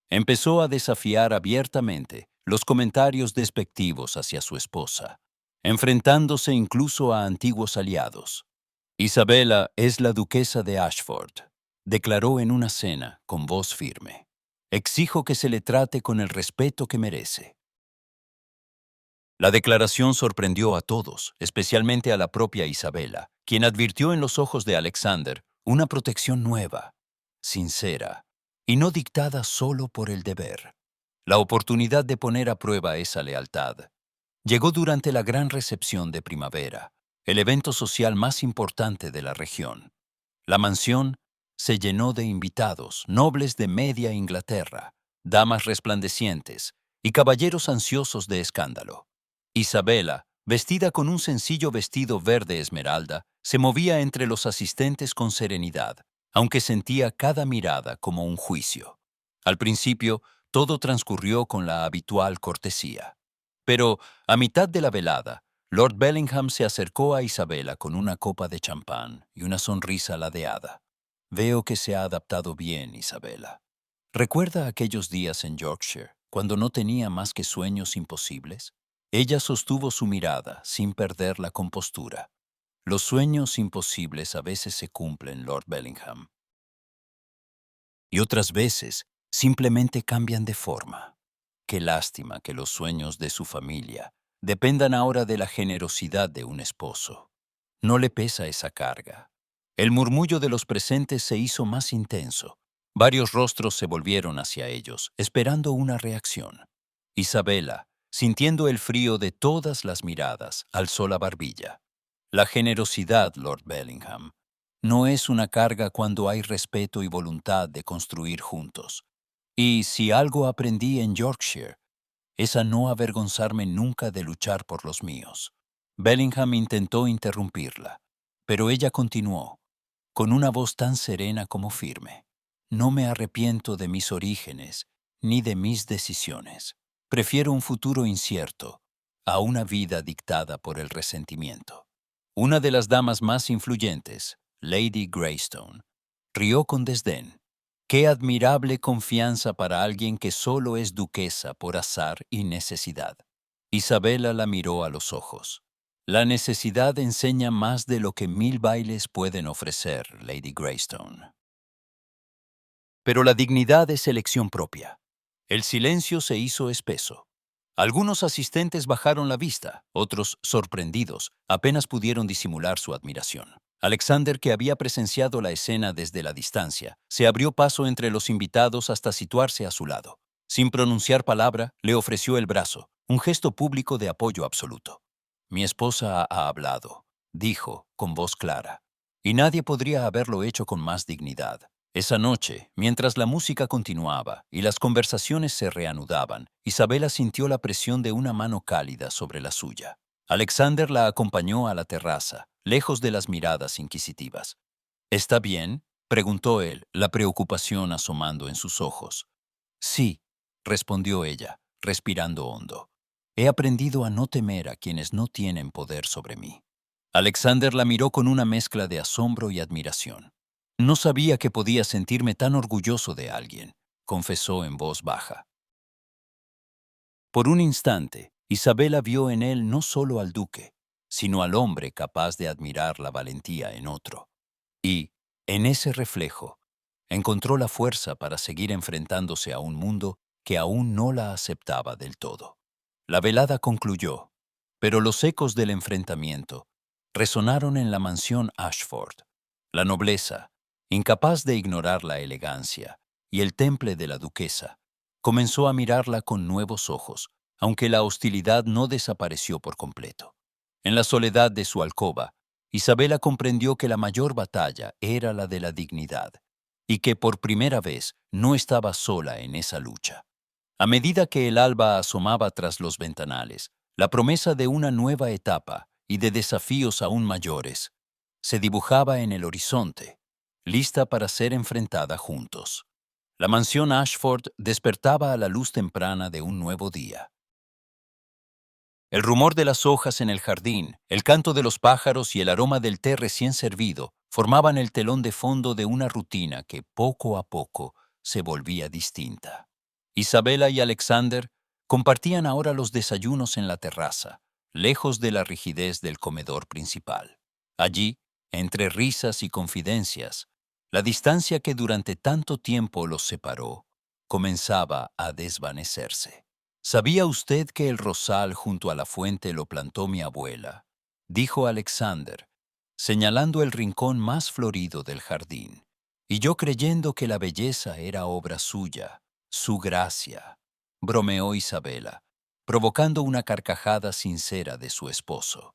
Empezó a desafiar abiertamente los comentarios despectivos hacia su esposa, enfrentándose incluso a antiguos aliados. «Isabela es la duquesa de Ashford», declaró en una cena con voz firme. «Exijo que se le trate con el respeto que merece». La declaración sorprendió a todos, especialmente a la propia Isabela, quien advirtió en los ojos de Alexander una protección nueva, sincera, y no dictada solo por el deber. La oportunidad de poner a prueba esa lealtad llegó durante la gran recepción de primavera, el evento social más importante de la región. La mansión se llenó de invitados, nobles de media Inglaterra, damas resplandecientes y caballeros ansiosos de escándalo. Isabela, vestida con un sencillo vestido verde esmeralda, se movía entre los asistentes con serenidad, aunque sentía cada mirada como un juicio. Al principio, todo transcurrió con la habitual cortesía. Pero, a mitad de la velada, Lord Bellingham se acercó a Isabela con una copa de champán y una sonrisa ladeada. «Veo que se ha adaptado bien, Isabela. ¿Recuerda aquellos días en Yorkshire, cuando no tenía más que sueños imposibles?» Ella sostuvo su mirada sin perder la compostura. «Los sueños imposibles a veces se cumplen, Lord Bellingham. Y otras veces simplemente cambian de forma. Qué lástima que los sueños de su familia dependan ahora de la generosidad de un esposo. No le pesa esa carga». El murmullo de los presentes se hizo más intenso. Varios rostros se volvieron hacia ellos, esperando una reacción. Isabela, sintiendo el frío de todas las miradas, alzó la barbilla. «La generosidad, Lord Bellingham, no es una carga cuando hay respeto y voluntad de construir juntos. Y si algo aprendí en Yorkshire, es a no avergonzarme nunca de luchar por los míos». Bellingham intentó interrumpirla, pero ella continuó, con una voz tan serena como firme. «No me arrepiento de mis orígenes ni de mis decisiones. Prefiero un futuro incierto a una vida dictada por el resentimiento». Una de las damas más influyentes, Lady Greystone, rió con desdén. «Qué admirable confianza para alguien que solo es duquesa por azar y necesidad». Isabela la miró a los ojos. «La necesidad enseña más de lo que 1000 bailes pueden ofrecer, Lady Greystone. Pero la dignidad es elección propia». El silencio se hizo espeso. Algunos asistentes bajaron la vista, otros, sorprendidos, apenas pudieron disimular su admiración. Alexander, que había presenciado la escena desde la distancia, se abrió paso entre los invitados hasta situarse a su lado. Sin pronunciar palabra, le ofreció el brazo, un gesto público de apoyo absoluto. «Mi esposa ha hablado», dijo, con voz clara, «y nadie podría haberlo hecho con más dignidad». Esa noche, mientras la música continuaba y las conversaciones se reanudaban, Isabela sintió la presión de una mano cálida sobre la suya. Alexander la acompañó a la terraza, lejos de las miradas inquisitivas. «¿Está bien?», preguntó él, la preocupación asomando en sus ojos. «Sí», respondió ella, respirando hondo. «He aprendido a no temer a quienes no tienen poder sobre mí». Alexander la miró con una mezcla de asombro y admiración. «No sabía que podía sentirme tan orgulloso de alguien», confesó en voz baja. Por un instante, Isabela vio en él no solo al duque, sino al hombre capaz de admirar la valentía en otro. Y, en ese reflejo, encontró la fuerza para seguir enfrentándose a un mundo que aún no la aceptaba del todo. La velada concluyó, pero los ecos del enfrentamiento resonaron en la mansión Ashford. La nobleza, incapaz de ignorar la elegancia y el temple de la duquesa, comenzó a mirarla con nuevos ojos, aunque la hostilidad no desapareció por completo. En la soledad de su alcoba, Isabela comprendió que la mayor batalla era la de la dignidad, y que por primera vez no estaba sola en esa lucha. A medida que el alba asomaba tras los ventanales, la promesa de una nueva etapa y de desafíos aún mayores se dibujaba en el horizonte, lista para ser enfrentada juntos. La mansión Ashford despertaba a la luz temprana de un nuevo día. El rumor de las hojas en el jardín, el canto de los pájaros y el aroma del té recién servido formaban el telón de fondo de una rutina que poco a poco se volvía distinta. Isabela y Alexander compartían ahora los desayunos en la terraza, lejos de la rigidez del comedor principal. Allí, entre risas y confidencias, la distancia que durante tanto tiempo los separó comenzaba a desvanecerse. ¿Sabía usted que el rosal junto a la fuente lo plantó mi abuela?, dijo Alexander, señalando el rincón más florido del jardín, y yo creyendo que la belleza era obra suya, su gracia, bromeó Isabela, provocando una carcajada sincera de su esposo.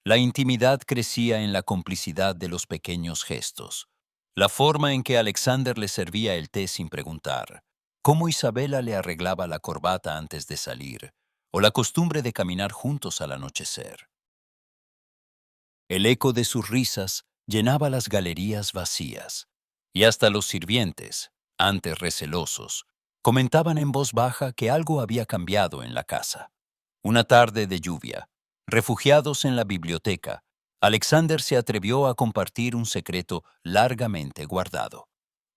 La intimidad crecía en la complicidad de los pequeños gestos, la forma en que Alexander le servía el té sin preguntar, cómo Isabela le arreglaba la corbata antes de salir, o la costumbre de caminar juntos al anochecer. El eco de sus risas llenaba las galerías vacías, y hasta los sirvientes, antes recelosos, comentaban en voz baja que algo había cambiado en la casa. Una tarde de lluvia, refugiados en la biblioteca, Alexander se atrevió a compartir un secreto largamente guardado.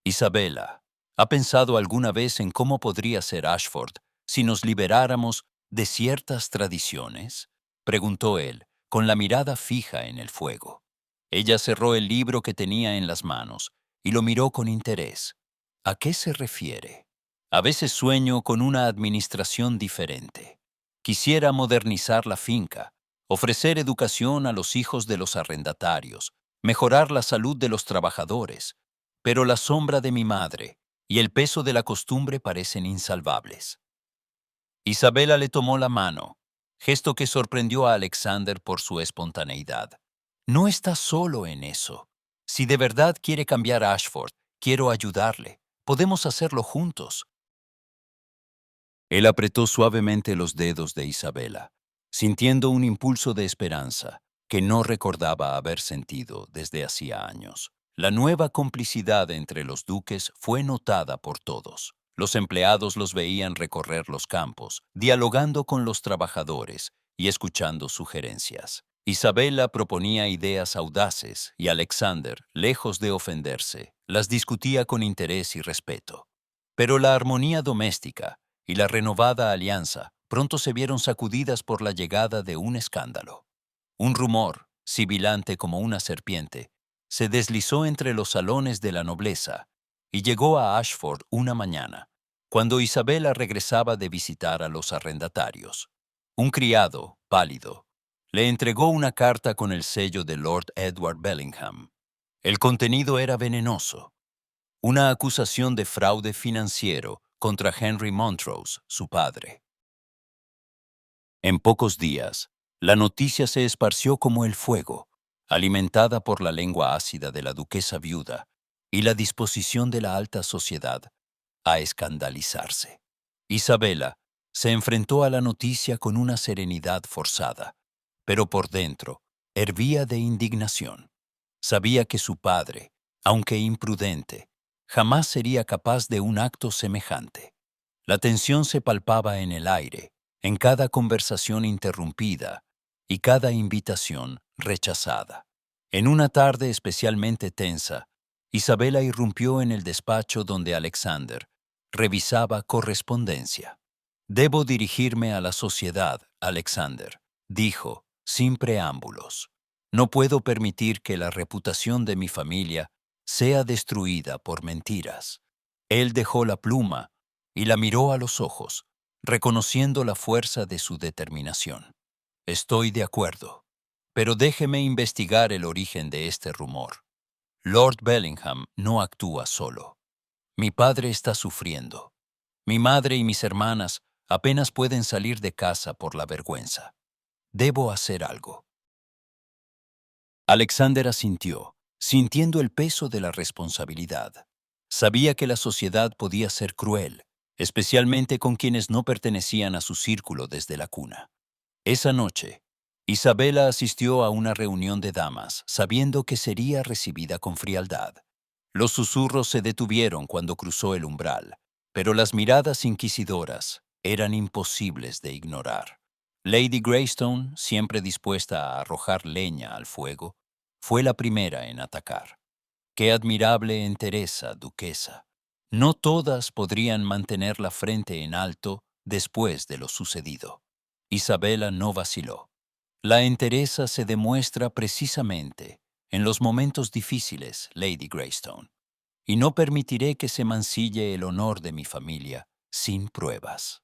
Isabela, ¿ha pensado alguna vez en cómo podría ser Ashford si nos liberáramos de ciertas tradiciones?, preguntó él, con la mirada fija en el fuego. Ella cerró el libro que tenía en las manos y lo miró con interés. ¿A qué se refiere? A veces sueño con una administración diferente. Quisiera modernizar la finca, ofrecer educación a los hijos de los arrendatarios, mejorar la salud de los trabajadores, pero la sombra de mi madre y el peso de la costumbre parecen insalvables. Isabela le tomó la mano, gesto que sorprendió a Alexander por su espontaneidad. No está solo en eso. Si de verdad quiere cambiar a Ashford, quiero ayudarle. Podemos hacerlo juntos. Él apretó suavemente los dedos de Isabela, sintiendo un impulso de esperanza que no recordaba haber sentido desde hacía años. La nueva complicidad entre los duques fue notada por todos. Los empleados los veían recorrer los campos, dialogando con los trabajadores y escuchando sugerencias. Isabela proponía ideas audaces y Alexander, lejos de ofenderse, las discutía con interés y respeto. Pero la armonía doméstica y la renovada alianza pronto se vieron sacudidas por la llegada de un escándalo. Un rumor, sibilante como una serpiente, se deslizó entre los salones de la nobleza y llegó a Ashford una mañana, cuando Isabela regresaba de visitar a los arrendatarios. Un criado, pálido, le entregó una carta con el sello de Lord Edward Bellingham. El contenido era venenoso. Una acusación de fraude financiero contra Henry Montrose, su padre. En pocos días, la noticia se esparció como el fuego, alimentada por la lengua ácida de la duquesa viuda y la disposición de la alta sociedad a escandalizarse. Isabela se enfrentó a la noticia con una serenidad forzada, pero por dentro hervía de indignación. Sabía que su padre, aunque imprudente, jamás sería capaz de un acto semejante. La tensión se palpaba en el aire, en cada conversación interrumpida y cada invitación rechazada. En una tarde especialmente tensa, Isabela irrumpió en el despacho donde Alexander revisaba correspondencia. «Debo dirigirme a la sociedad, Alexander», dijo, sin preámbulos. No puedo permitir que la reputación de mi familia sea destruida por mentiras. Él dejó la pluma y la miró a los ojos, reconociendo la fuerza de su determinación. Estoy de acuerdo, pero déjeme investigar el origen de este rumor. Lord Bellingham no actúa solo. Mi padre está sufriendo. Mi madre y mis hermanas apenas pueden salir de casa por la vergüenza. Debo hacer algo. Alexander asintió, sintiendo el peso de la responsabilidad. Sabía que la sociedad podía ser cruel, especialmente con quienes no pertenecían a su círculo desde la cuna. Esa noche, Isabela asistió a una reunión de damas, sabiendo que sería recibida con frialdad. Los susurros se detuvieron cuando cruzó el umbral, pero las miradas inquisidoras eran imposibles de ignorar. Lady Greystone, siempre dispuesta a arrojar leña al fuego, fue la primera en atacar. ¡Qué admirable entereza, duquesa! No todas podrían mantener la frente en alto después de lo sucedido. Isabela no vaciló. La entereza se demuestra precisamente en los momentos difíciles, Lady Greystone, y no permitiré que se mancille el honor de mi familia sin pruebas.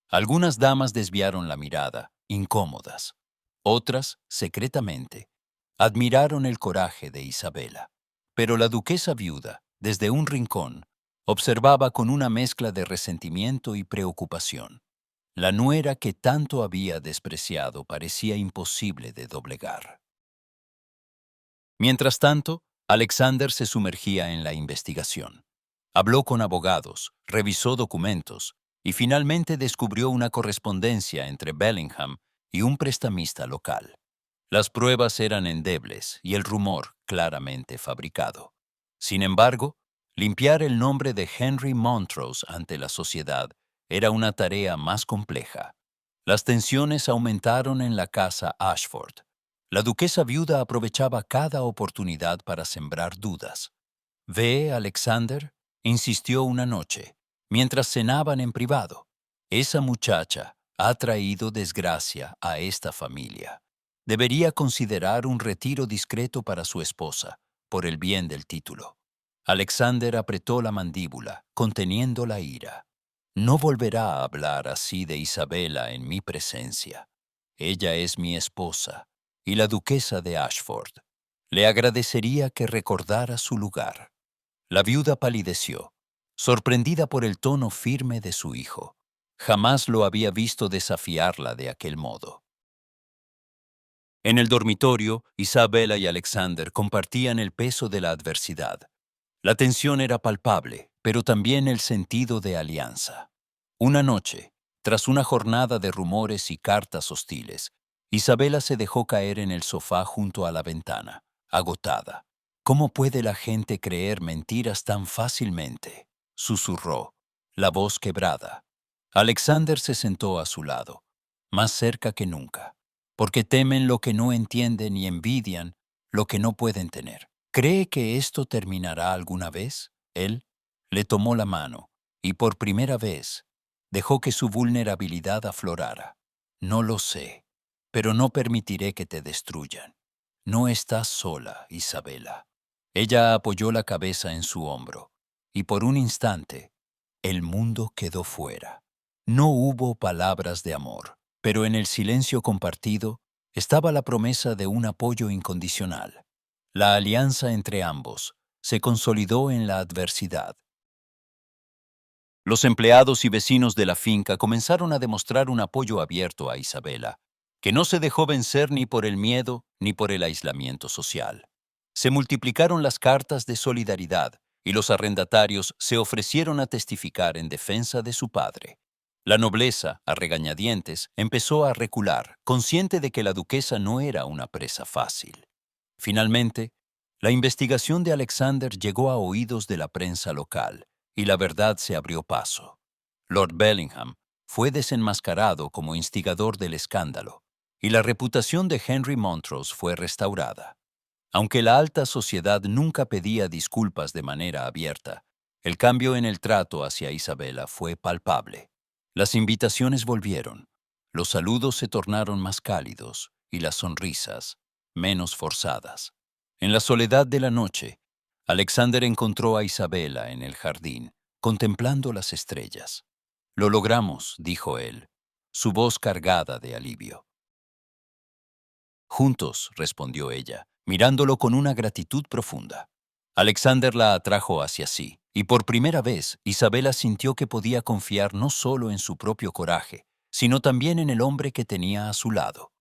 Algunas damas desviaron la mirada, incómodas. Otras, secretamente, admiraron el coraje de Isabela. Pero la duquesa viuda, desde un rincón, observaba con una mezcla de resentimiento y preocupación. La nuera que tanto había despreciado parecía imposible de doblegar. Mientras tanto, Alexander se sumergía en la investigación. Habló con abogados, revisó documentos y finalmente descubrió una correspondencia entre Bellingham y un prestamista local. Las pruebas eran endebles y el rumor claramente fabricado. Sin embargo, limpiar el nombre de Henry Montrose ante la sociedad era una tarea más compleja. Las tensiones aumentaron en la casa Ashford. La duquesa viuda aprovechaba cada oportunidad para sembrar dudas. «Ve, Alexander», insistió una noche, mientras cenaban en privado. «Esa muchacha ha traído desgracia a esta familia. Debería considerar un retiro discreto para su esposa, por el bien del título». Alexander apretó la mandíbula, conteniendo la ira. «No volverá a hablar así de Isabela en mi presencia. Ella es mi esposa y la duquesa de Ashford. Le agradecería que recordara su lugar». La viuda palideció, sorprendida por el tono firme de su hijo. Jamás lo había visto desafiarla de aquel modo. En el dormitorio, Isabela y Alexander compartían el peso de la adversidad. La tensión era palpable, pero también el sentido de alianza. Una noche, tras una jornada de rumores y cartas hostiles, Isabela se dejó caer en el sofá junto a la ventana, agotada. «¿Cómo puede la gente creer mentiras tan fácilmente?», susurró, la voz quebrada. Alexander se sentó a su lado, más cerca que nunca, porque temen lo que no entienden y envidian lo que no pueden tener. «¿Cree que esto terminará alguna vez?». Él le tomó la mano y por primera vez dejó que su vulnerabilidad aflorara. «No lo sé, pero no permitiré que te destruyan. No estás sola, Isabela». Ella apoyó la cabeza en su hombro, y por un instante, el mundo quedó fuera. No hubo palabras de amor, pero en el silencio compartido estaba la promesa de un apoyo incondicional. La alianza entre ambos se consolidó en la adversidad. Los empleados y vecinos de la finca comenzaron a demostrar un apoyo abierto a Isabela, que no se dejó vencer ni por el miedo ni por el aislamiento social. Se multiplicaron las cartas de solidaridad y los arrendatarios se ofrecieron a testificar en defensa de su padre. La nobleza, a regañadientes, empezó a recular, consciente de que la duquesa no era una presa fácil. Finalmente, la investigación de Alexander llegó a oídos de la prensa local y la verdad se abrió paso. Lord Bellingham fue desenmascarado como instigador del escándalo y la reputación de Henry Montrose fue restaurada. Aunque la alta sociedad nunca pedía disculpas de manera abierta, el cambio en el trato hacia Isabela fue palpable. Las invitaciones volvieron, los saludos se tornaron más cálidos y las sonrisas, menos forzadas. En la soledad de la noche, Alexander encontró a Isabela en el jardín, contemplando las estrellas. «Lo logramos», dijo él, su voz cargada de alivio. «Juntos», respondió ella, mirándolo con una gratitud profunda. Alexander la atrajo hacia sí, y por primera vez Isabela sintió que podía confiar no solo en su propio coraje, sino también en el hombre que tenía a su lado.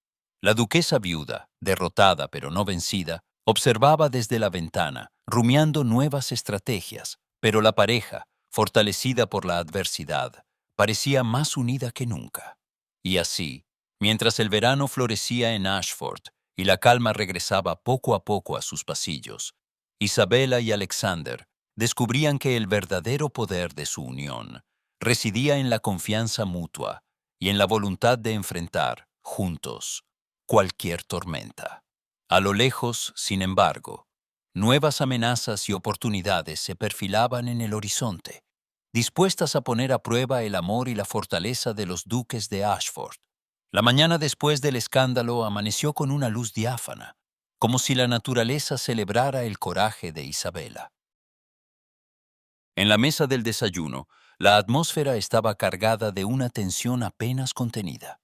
La duquesa viuda, derrotada pero no vencida, observaba desde la ventana, rumiando nuevas estrategias, pero la pareja, fortalecida por la adversidad, parecía más unida que nunca. Y así, mientras el verano florecía en Ashford y la calma regresaba poco a poco a sus pasillos, Isabela y Alexander descubrían que el verdadero poder de su unión residía en la confianza mutua y en la voluntad de enfrentar, juntos, cualquier tormenta. A lo lejos, sin embargo, nuevas amenazas y oportunidades se perfilaban en el horizonte, dispuestas a poner a prueba el amor y la fortaleza de los duques de Ashford. La mañana después del escándalo amaneció con una luz diáfana, como si la naturaleza celebrara el coraje de Isabela. En la mesa del desayuno, la atmósfera estaba cargada de una tensión apenas contenida.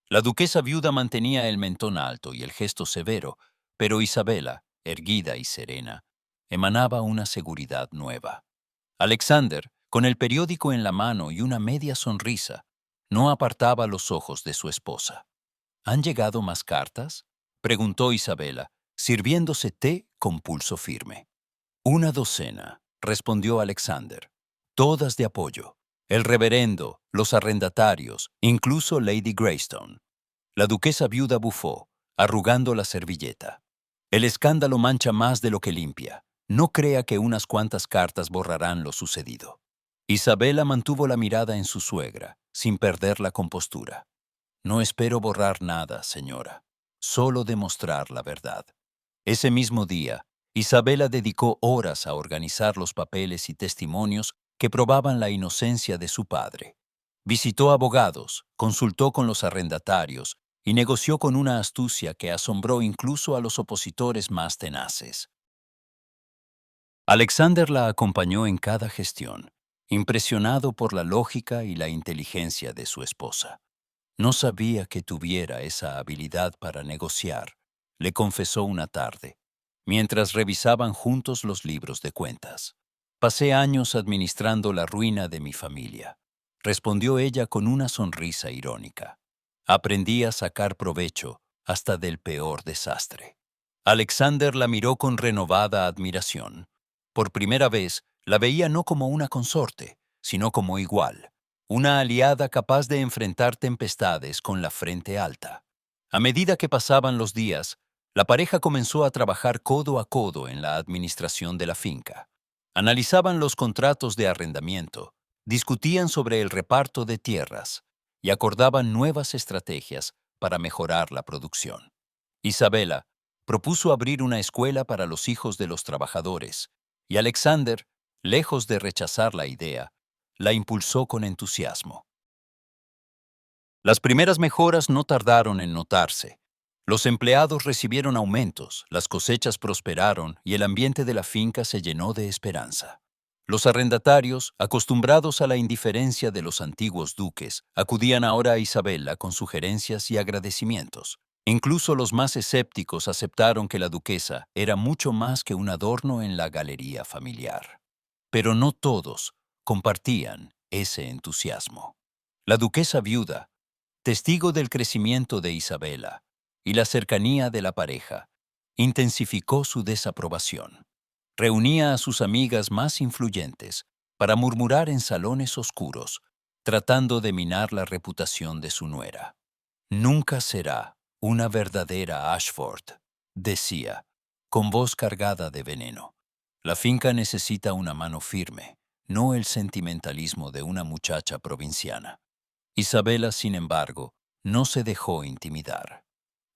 La duquesa viuda mantenía el mentón alto y el gesto severo, pero Isabela, erguida y serena, emanaba una seguridad nueva. Alexander, con el periódico en la mano y una media sonrisa, no apartaba los ojos de su esposa. ¿Han llegado más cartas?, preguntó Isabela, sirviéndose té con pulso firme. «Una docena», respondió Alexander, «todas de apoyo. El reverendo, los arrendatarios, incluso Lady Greystone». La duquesa viuda bufó, arrugando la servilleta. «El escándalo mancha más de lo que limpia. No crea que unas cuantas cartas borrarán lo sucedido». Isabela mantuvo la mirada en su suegra, sin perder la compostura. «No espero borrar nada, señora, solo demostrar la verdad». Ese mismo día, Isabela dedicó horas a organizar los papeles y testimonios que probaban la inocencia de su padre. Visitó abogados, consultó con los arrendatarios y negoció con una astucia que asombró incluso a los opositores más tenaces. Alexander la acompañó en cada gestión, impresionado por la lógica y la inteligencia de su esposa. «No sabía que tuviera esa habilidad para negociar», le confesó una tarde, mientras revisaban juntos los libros de cuentas. «Pasé años administrando la ruina de mi familia», respondió ella con una sonrisa irónica. «Aprendí a sacar provecho hasta del peor desastre». Alexander la miró con renovada admiración. Por primera vez, la veía no como una consorte, sino como igual, una aliada capaz de enfrentar tempestades con la frente alta. A medida que pasaban los días, la pareja comenzó a trabajar codo a codo en la administración de la finca. Analizaban los contratos de arrendamiento, discutían sobre el reparto de tierras y acordaban nuevas estrategias para mejorar la producción. Isabela propuso abrir una escuela para los hijos de los trabajadores, y Alexander, lejos de rechazar la idea, la impulsó con entusiasmo. Las primeras mejoras no tardaron en notarse. Los empleados recibieron aumentos, las cosechas prosperaron y el ambiente de la finca se llenó de esperanza. Los arrendatarios, acostumbrados a la indiferencia de los antiguos duques, acudían ahora a Isabela con sugerencias y agradecimientos. Incluso los más escépticos aceptaron que la duquesa era mucho más que un adorno en la galería familiar. Pero no todos compartían ese entusiasmo. La duquesa viuda, testigo del crecimiento de Isabela y la cercanía de la pareja, intensificó su desaprobación. Reunía a sus amigas más influyentes para murmurar en salones oscuros, tratando de minar la reputación de su nuera. «Nunca será una verdadera Ashford», decía, con voz cargada de veneno. «La finca necesita una mano firme, no el sentimentalismo de una muchacha provinciana». Isabela, sin embargo, no se dejó intimidar.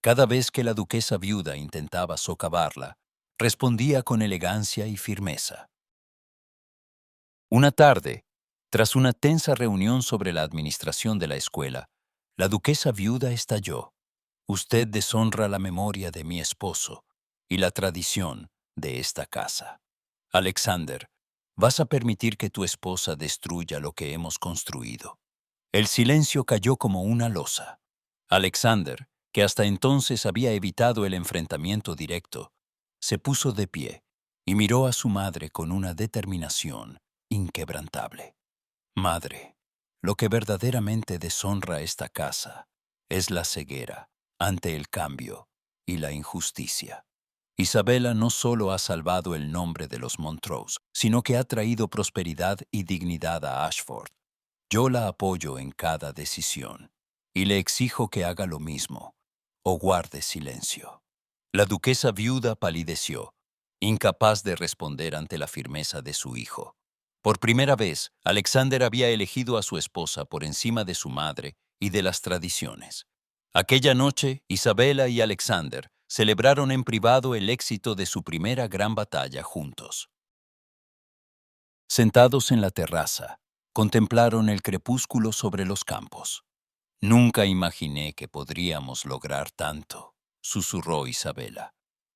Cada vez que la duquesa viuda intentaba socavarla, respondía con elegancia y firmeza. Una tarde, tras una tensa reunión sobre la administración de la escuela, la duquesa viuda estalló. Usted deshonra la memoria de mi esposo y la tradición de esta casa. Alexander, ¿vas a permitir que tu esposa destruya lo que hemos construido? El silencio cayó como una losa. Alexander, que hasta entonces había evitado el enfrentamiento directo, se puso de pie y miró a su madre con una determinación inquebrantable. Madre, lo que verdaderamente deshonra esta casa es la ceguera ante el cambio y la injusticia. Isabela no solo ha salvado el nombre de los Montrose, sino que ha traído prosperidad y dignidad a Ashford. Yo la apoyo en cada decisión y le exijo que haga lo mismo o guarde silencio. La duquesa viuda palideció, incapaz de responder ante la firmeza de su hijo. Por primera vez, Alexander había elegido a su esposa por encima de su madre y de las tradiciones. Aquella noche, Isabela y Alexander celebraron en privado el éxito de su primera gran batalla juntos. Sentados en la terraza, contemplaron el crepúsculo sobre los campos. Nunca imaginé que podríamos lograr tanto, susurró Isabela.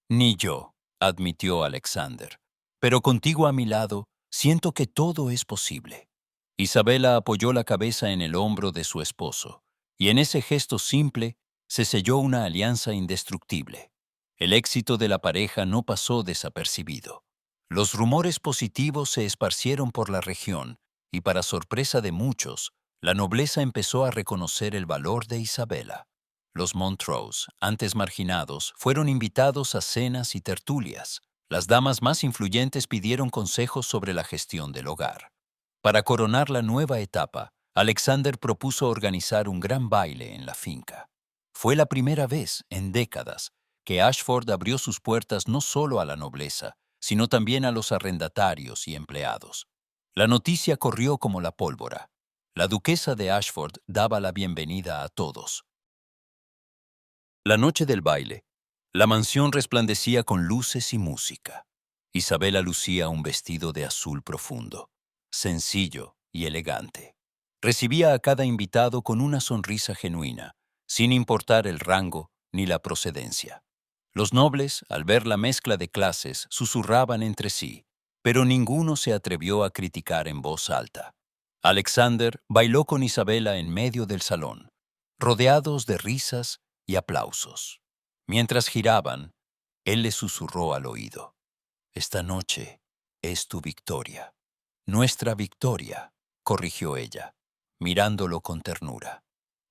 Ni yo, admitió Alexander. Pero contigo a mi lado, siento que todo es posible. Isabela apoyó la cabeza en el hombro de su esposo, y en ese gesto simple se selló una alianza indestructible. El éxito de la pareja no pasó desapercibido. Los rumores positivos se esparcieron por la región, y para sorpresa de muchos, la nobleza empezó a reconocer el valor de Isabela. Los Montrose, antes marginados, fueron invitados a cenas y tertulias. Las damas más influyentes pidieron consejos sobre la gestión del hogar. Para coronar la nueva etapa, Alexander propuso organizar un gran baile en la finca. Fue la primera vez en décadas que Ashford abrió sus puertas no solo a la nobleza, sino también a los arrendatarios y empleados. La noticia corrió como la pólvora. La duquesa de Ashford daba la bienvenida a todos. La noche del baile, la mansión resplandecía con luces y música. Isabela lucía un vestido de azul profundo, sencillo y elegante. Recibía a cada invitado con una sonrisa genuina, sin importar el rango ni la procedencia. Los nobles, al ver la mezcla de clases, susurraban entre sí, pero ninguno se atrevió a criticar en voz alta. Alexander bailó con Isabela en medio del salón, rodeados de risas y aplausos. Mientras giraban, él le susurró al oído: «Esta noche es tu victoria». «Nuestra victoria», corrigió ella, mirándolo con ternura.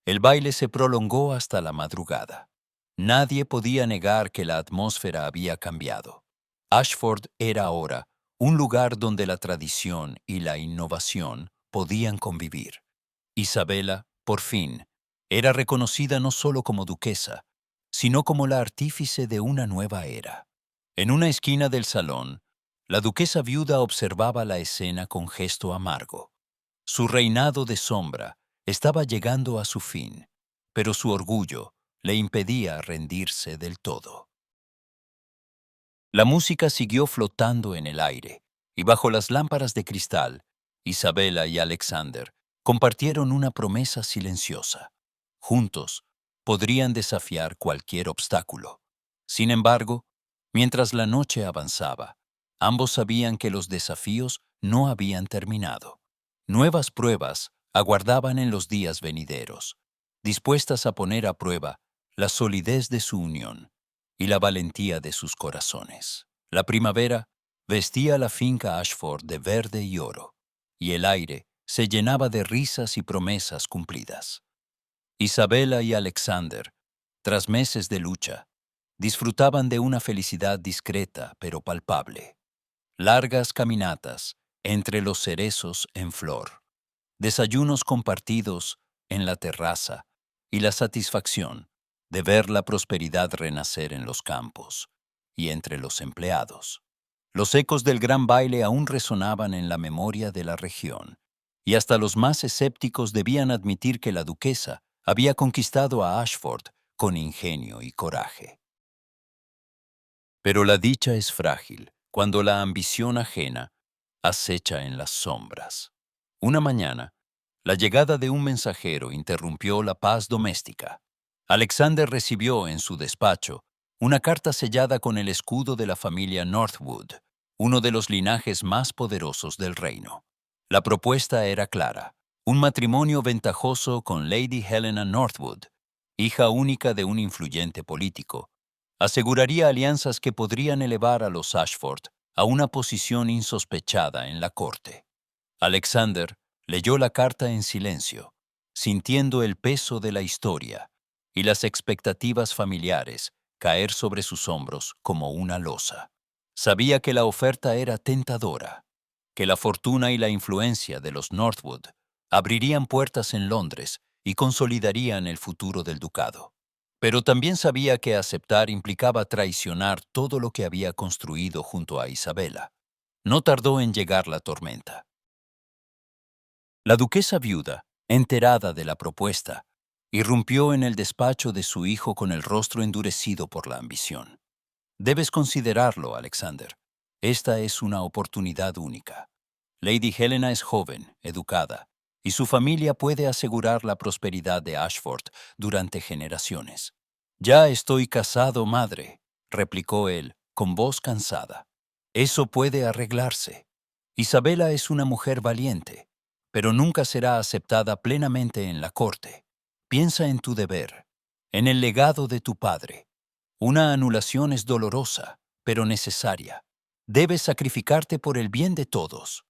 El baile se prolongó hasta la madrugada. Nadie podía negar que la atmósfera había cambiado. Ashford era ahora un lugar donde la tradición y la innovación podían convivir. Isabela, por fin, era reconocida no solo como duquesa, sino como la artífice de una nueva era. En una esquina del salón, la duquesa viuda observaba la escena con gesto amargo. Su reinado de sombra estaba llegando a su fin, pero su orgullo le impedía rendirse del todo. La música siguió flotando en el aire, y bajo las lámparas de cristal, Isabela y Alexander compartieron una promesa silenciosa. Juntos, podrían desafiar cualquier obstáculo. Sin embargo, mientras la noche avanzaba, ambos sabían que los desafíos no habían terminado. Nuevas pruebas aguardaban en los días venideros, dispuestas a poner a prueba la solidez de su unión y la valentía de sus corazones. La primavera vestía la finca Ashford de verde y oro, y el aire se llenaba de risas y promesas cumplidas. Isabela y Alexander, tras meses de lucha, disfrutaban de una felicidad discreta pero palpable. Largas caminatas entre los cerezos en flor, desayunos compartidos en la terraza y la satisfacción de ver la prosperidad renacer en los campos y entre los empleados. Los ecos del gran baile aún resonaban en la memoria de la región, y hasta los más escépticos debían admitir que la duquesa había conquistado a Ashford con ingenio y coraje. Pero la dicha es frágil cuando la ambición ajena acecha en las sombras. Una mañana, la llegada de un mensajero interrumpió la paz doméstica. Alexander recibió en su despacho una carta sellada con el escudo de la familia Northwood, uno de los linajes más poderosos del reino. La propuesta era clara: un matrimonio ventajoso con Lady Helena Northwood, hija única de un influyente político, aseguraría alianzas que podrían elevar a los Ashford a una posición insospechada en la corte. Alexander leyó la carta en silencio, sintiendo el peso de la historia y las expectativas familiares caer sobre sus hombros como una losa. Sabía que la oferta era tentadora, que la fortuna y la influencia de los Northwood abrirían puertas en Londres y consolidarían el futuro del ducado. Pero también sabía que aceptar implicaba traicionar todo lo que había construido junto a Isabela. No tardó en llegar la tormenta. La duquesa viuda, enterada de la propuesta, irrumpió en el despacho de su hijo con el rostro endurecido por la ambición. Debes considerarlo, Alexander. Esta es una oportunidad única. Lady Helena es joven, educada, y su familia puede asegurar la prosperidad de Ashford durante generaciones. Ya estoy casado, madre, replicó él, con voz cansada. Eso puede arreglarse. Isabela es una mujer valiente, pero nunca será aceptada plenamente en la corte. Piensa en tu deber, en el legado de tu padre. Una anulación es dolorosa, pero necesaria. Debes sacrificarte por el bien de todos.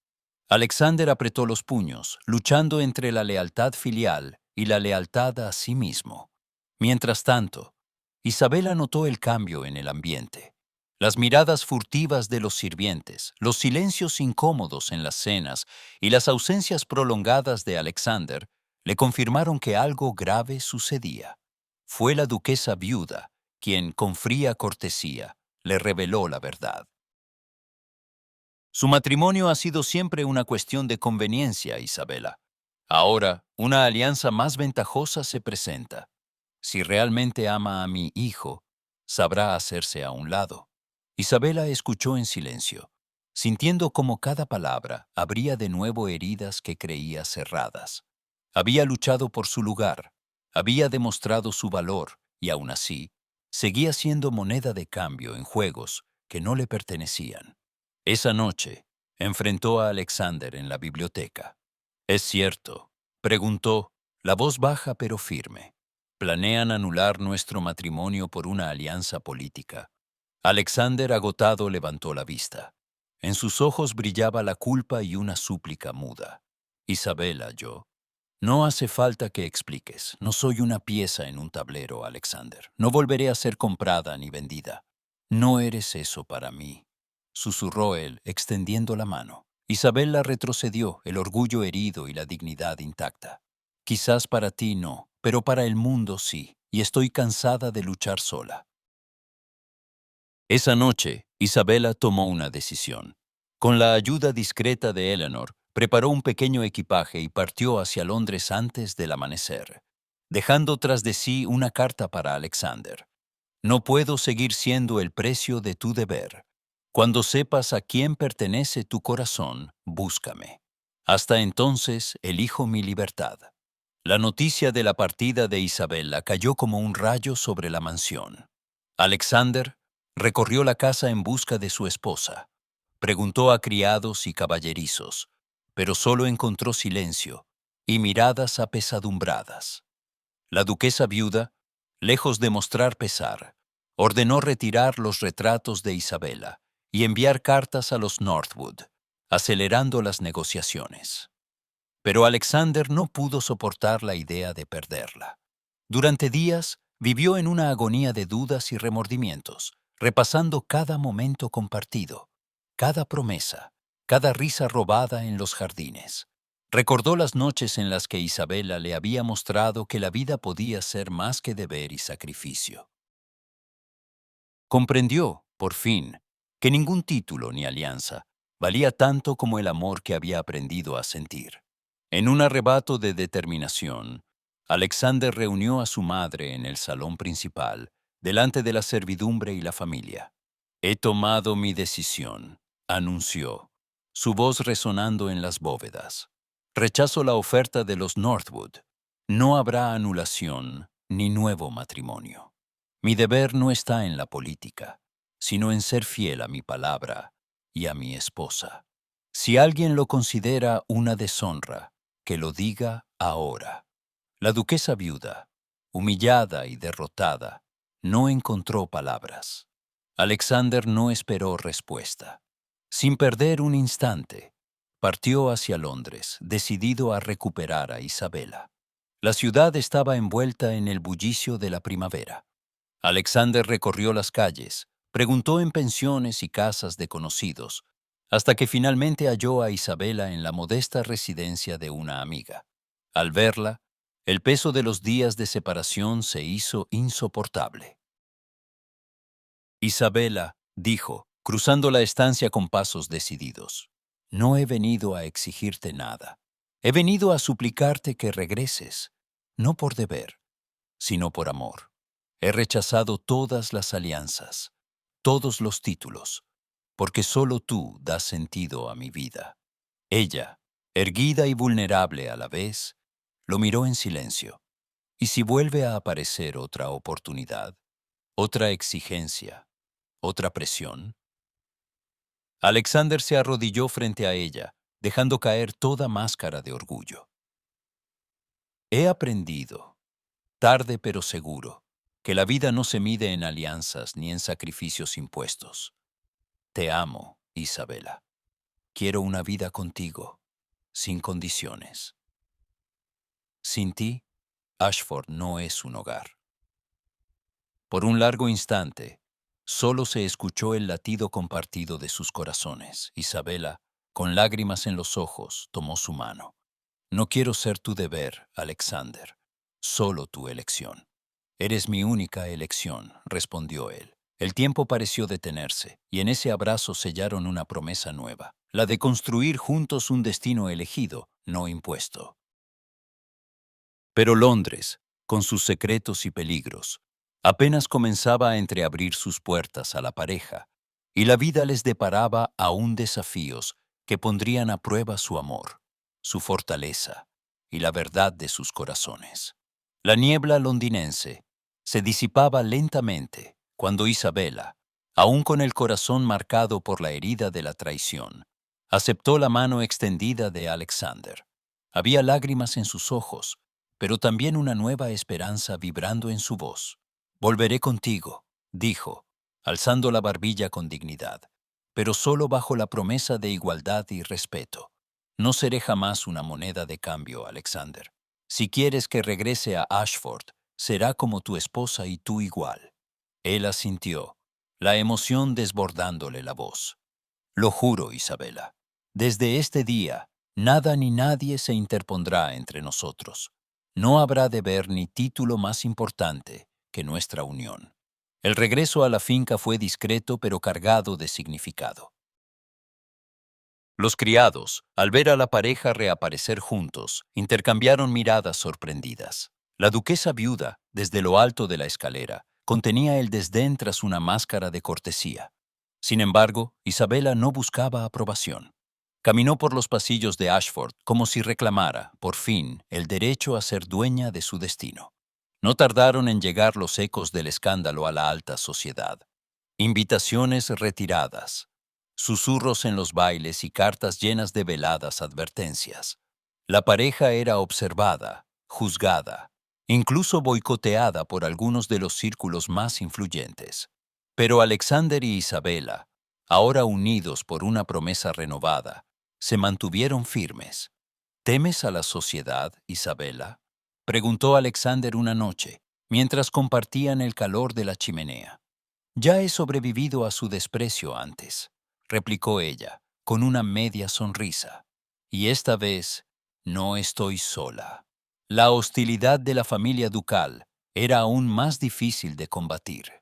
Alexander apretó los puños, luchando entre la lealtad filial y la lealtad a sí mismo. Mientras tanto, Isabela notó el cambio en el ambiente. Las miradas furtivas de los sirvientes, los silencios incómodos en las cenas y las ausencias prolongadas de Alexander le confirmaron que algo grave sucedía. Fue la duquesa viuda quien, con fría cortesía, le reveló la verdad. Su matrimonio ha sido siempre una cuestión de conveniencia, Isabela. Ahora, una alianza más ventajosa se presenta. Si realmente ama a mi hijo, sabrá hacerse a un lado. Isabela escuchó en silencio, sintiendo como cada palabra abría de nuevo heridas que creía cerradas. Había luchado por su lugar, había demostrado su valor y aún así, seguía siendo moneda de cambio en juegos que no le pertenecían. Esa noche, enfrentó a Alexander en la biblioteca. «¿Es cierto?», preguntó, la voz baja pero firme. «¿Planean anular nuestro matrimonio por una alianza política?». Alexander, agotado, levantó la vista. En sus ojos brillaba la culpa y una súplica muda. «Isabela, no hace falta que expliques. No soy una pieza en un tablero, Alexander. No volveré a ser comprada ni vendida. No eres eso para mí», susurró él, extendiendo la mano. Isabela retrocedió, el orgullo herido y la dignidad intacta. «Quizás para ti no, pero para el mundo sí, y estoy cansada de luchar sola». Esa noche, Isabela tomó una decisión. Con la ayuda discreta de Eleanor, preparó un pequeño equipaje y partió hacia Londres antes del amanecer, dejando tras de sí una carta para Alexander. «No puedo seguir siendo el precio de tu deber. Cuando sepas a quién pertenece tu corazón, búscame. Hasta entonces, elijo mi libertad». La noticia de la partida de Isabela cayó como un rayo sobre la mansión. Alexander recorrió la casa en busca de su esposa. Preguntó a criados y caballerizos, pero solo encontró silencio y miradas apesadumbradas. La duquesa viuda, lejos de mostrar pesar, ordenó retirar los retratos de Isabela y enviar cartas a los Northwood, acelerando las negociaciones. Pero Alexander no pudo soportar la idea de perderla. Durante días vivió en una agonía de dudas y remordimientos, repasando cada momento compartido, cada promesa, cada risa robada en los jardines. Recordó las noches en las que Isabela le había mostrado que la vida podía ser más que deber y sacrificio. Comprendió, por fin, que ningún título ni alianza valía tanto como el amor que había aprendido a sentir. En un arrebato de determinación, Alexander reunió a su madre en el salón principal, delante de la servidumbre y la familia. «He tomado mi decisión», anunció, su voz resonando en las bóvedas. «Rechazo la oferta de los Northwood. No habrá anulación, ni nuevo matrimonio. Mi deber no está en la política, sino en ser fiel a mi palabra y a mi esposa. Si alguien lo considera una deshonra, que lo diga ahora. La duquesa viuda, humillada y derrotada, no encontró palabras. Alexander no esperó respuesta. Sin perder un instante, partió hacia Londres, decidido a recuperar a Isabela. La ciudad estaba envuelta en el bullicio de la primavera. Alexander recorrió las calles, preguntó en pensiones y casas de conocidos, hasta que finalmente halló a Isabela en la modesta residencia de una amiga. Al verla, el peso de los días de separación se hizo insoportable. Isabela, dijo, cruzando la estancia con pasos decididos, no he venido a exigirte nada. He venido a suplicarte que regreses, no por deber, sino por amor. He rechazado todas las alianzas, todos los títulos, porque solo tú das sentido a mi vida. Ella, erguida y vulnerable a la vez, lo miró en silencio. ¿Y si vuelve a aparecer otra oportunidad, otra exigencia, otra presión? Alexander se arrodilló frente a ella, dejando caer toda máscara de orgullo. He aprendido, tarde pero seguro, que la vida no se mide en alianzas ni en sacrificios impuestos. Te amo, Isabela. Quiero una vida contigo, sin condiciones. Sin ti, Ashford no es un hogar. Por un largo instante, solo se escuchó el latido compartido de sus corazones. Isabela, con lágrimas en los ojos, tomó su mano. No quiero ser tu deber, Alexander, solo tu elección. Eres mi única elección, respondió él. El tiempo pareció detenerse, y en ese abrazo sellaron una promesa nueva, la de construir juntos un destino elegido, no impuesto. Pero Londres, con sus secretos y peligros, apenas comenzaba a entreabrir sus puertas a la pareja, y la vida les deparaba aún desafíos que pondrían a prueba su amor, su fortaleza y la verdad de sus corazones. La niebla londinense se disipaba lentamente cuando Isabela, aún con el corazón marcado por la herida de la traición, aceptó la mano extendida de Alexander. Había lágrimas en sus ojos, pero también una nueva esperanza vibrando en su voz. Volveré contigo, dijo, alzando la barbilla con dignidad, pero solo bajo la promesa de igualdad y respeto. No seré jamás una moneda de cambio, Alexander. Si quieres que regrese a Ashford, será como tu esposa y tú igual. Él asintió, la emoción desbordándole la voz. Lo juro, Isabela. Desde este día, nada ni nadie se interpondrá entre nosotros. No habrá deber ni título más importante que nuestra unión. El regreso a la finca fue discreto pero cargado de significado. Los criados, al ver a la pareja reaparecer juntos, intercambiaron miradas sorprendidas. La duquesa viuda, desde lo alto de la escalera, contenía el desdén tras una máscara de cortesía. Sin embargo, Isabela no buscaba aprobación. Caminó por los pasillos de Ashford como si reclamara, por fin, el derecho a ser dueña de su destino. No tardaron en llegar los ecos del escándalo a la alta sociedad. Invitaciones retiradas, susurros en los bailes y cartas llenas de veladas advertencias. La pareja era observada, juzgada, incluso boicoteada por algunos de los círculos más influyentes. Pero Alexander y Isabela, ahora unidos por una promesa renovada, se mantuvieron firmes. ¿Temes a la sociedad, Isabela?, preguntó Alexander una noche, mientras compartían el calor de la chimenea. Ya he sobrevivido a su desprecio antes, replicó ella, con una media sonrisa. Y esta vez no estoy sola. La hostilidad de la familia ducal era aún más difícil de combatir.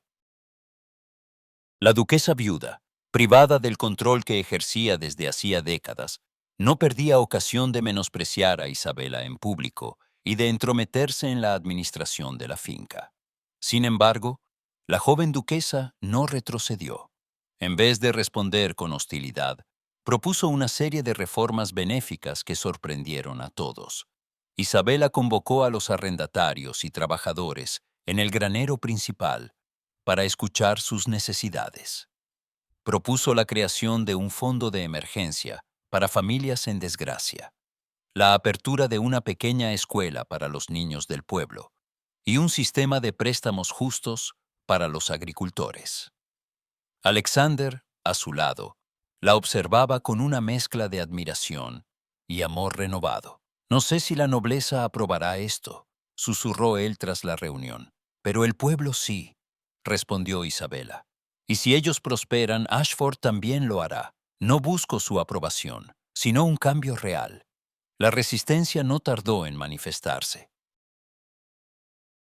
La duquesa viuda, privada del control que ejercía desde hacía décadas, no perdía ocasión de menospreciar a Isabela en público y de entrometerse en la administración de la finca. Sin embargo, la joven duquesa no retrocedió. En vez de responder con hostilidad, propuso una serie de reformas benéficas que sorprendieron a todos. Isabela convocó a los arrendatarios y trabajadores en el granero principal para escuchar sus necesidades. Propuso la creación de un fondo de emergencia para familias en desgracia, la apertura de una pequeña escuela para los niños del pueblo y un sistema de préstamos justos para los agricultores. Alexander, a su lado, la observaba con una mezcla de admiración y amor renovado. «No sé si la nobleza aprobará esto», susurró él tras la reunión. «Pero el pueblo sí», respondió Isabela. «Y si ellos prosperan, Ashford también lo hará. No busco su aprobación, sino un cambio real». La resistencia no tardó en manifestarse.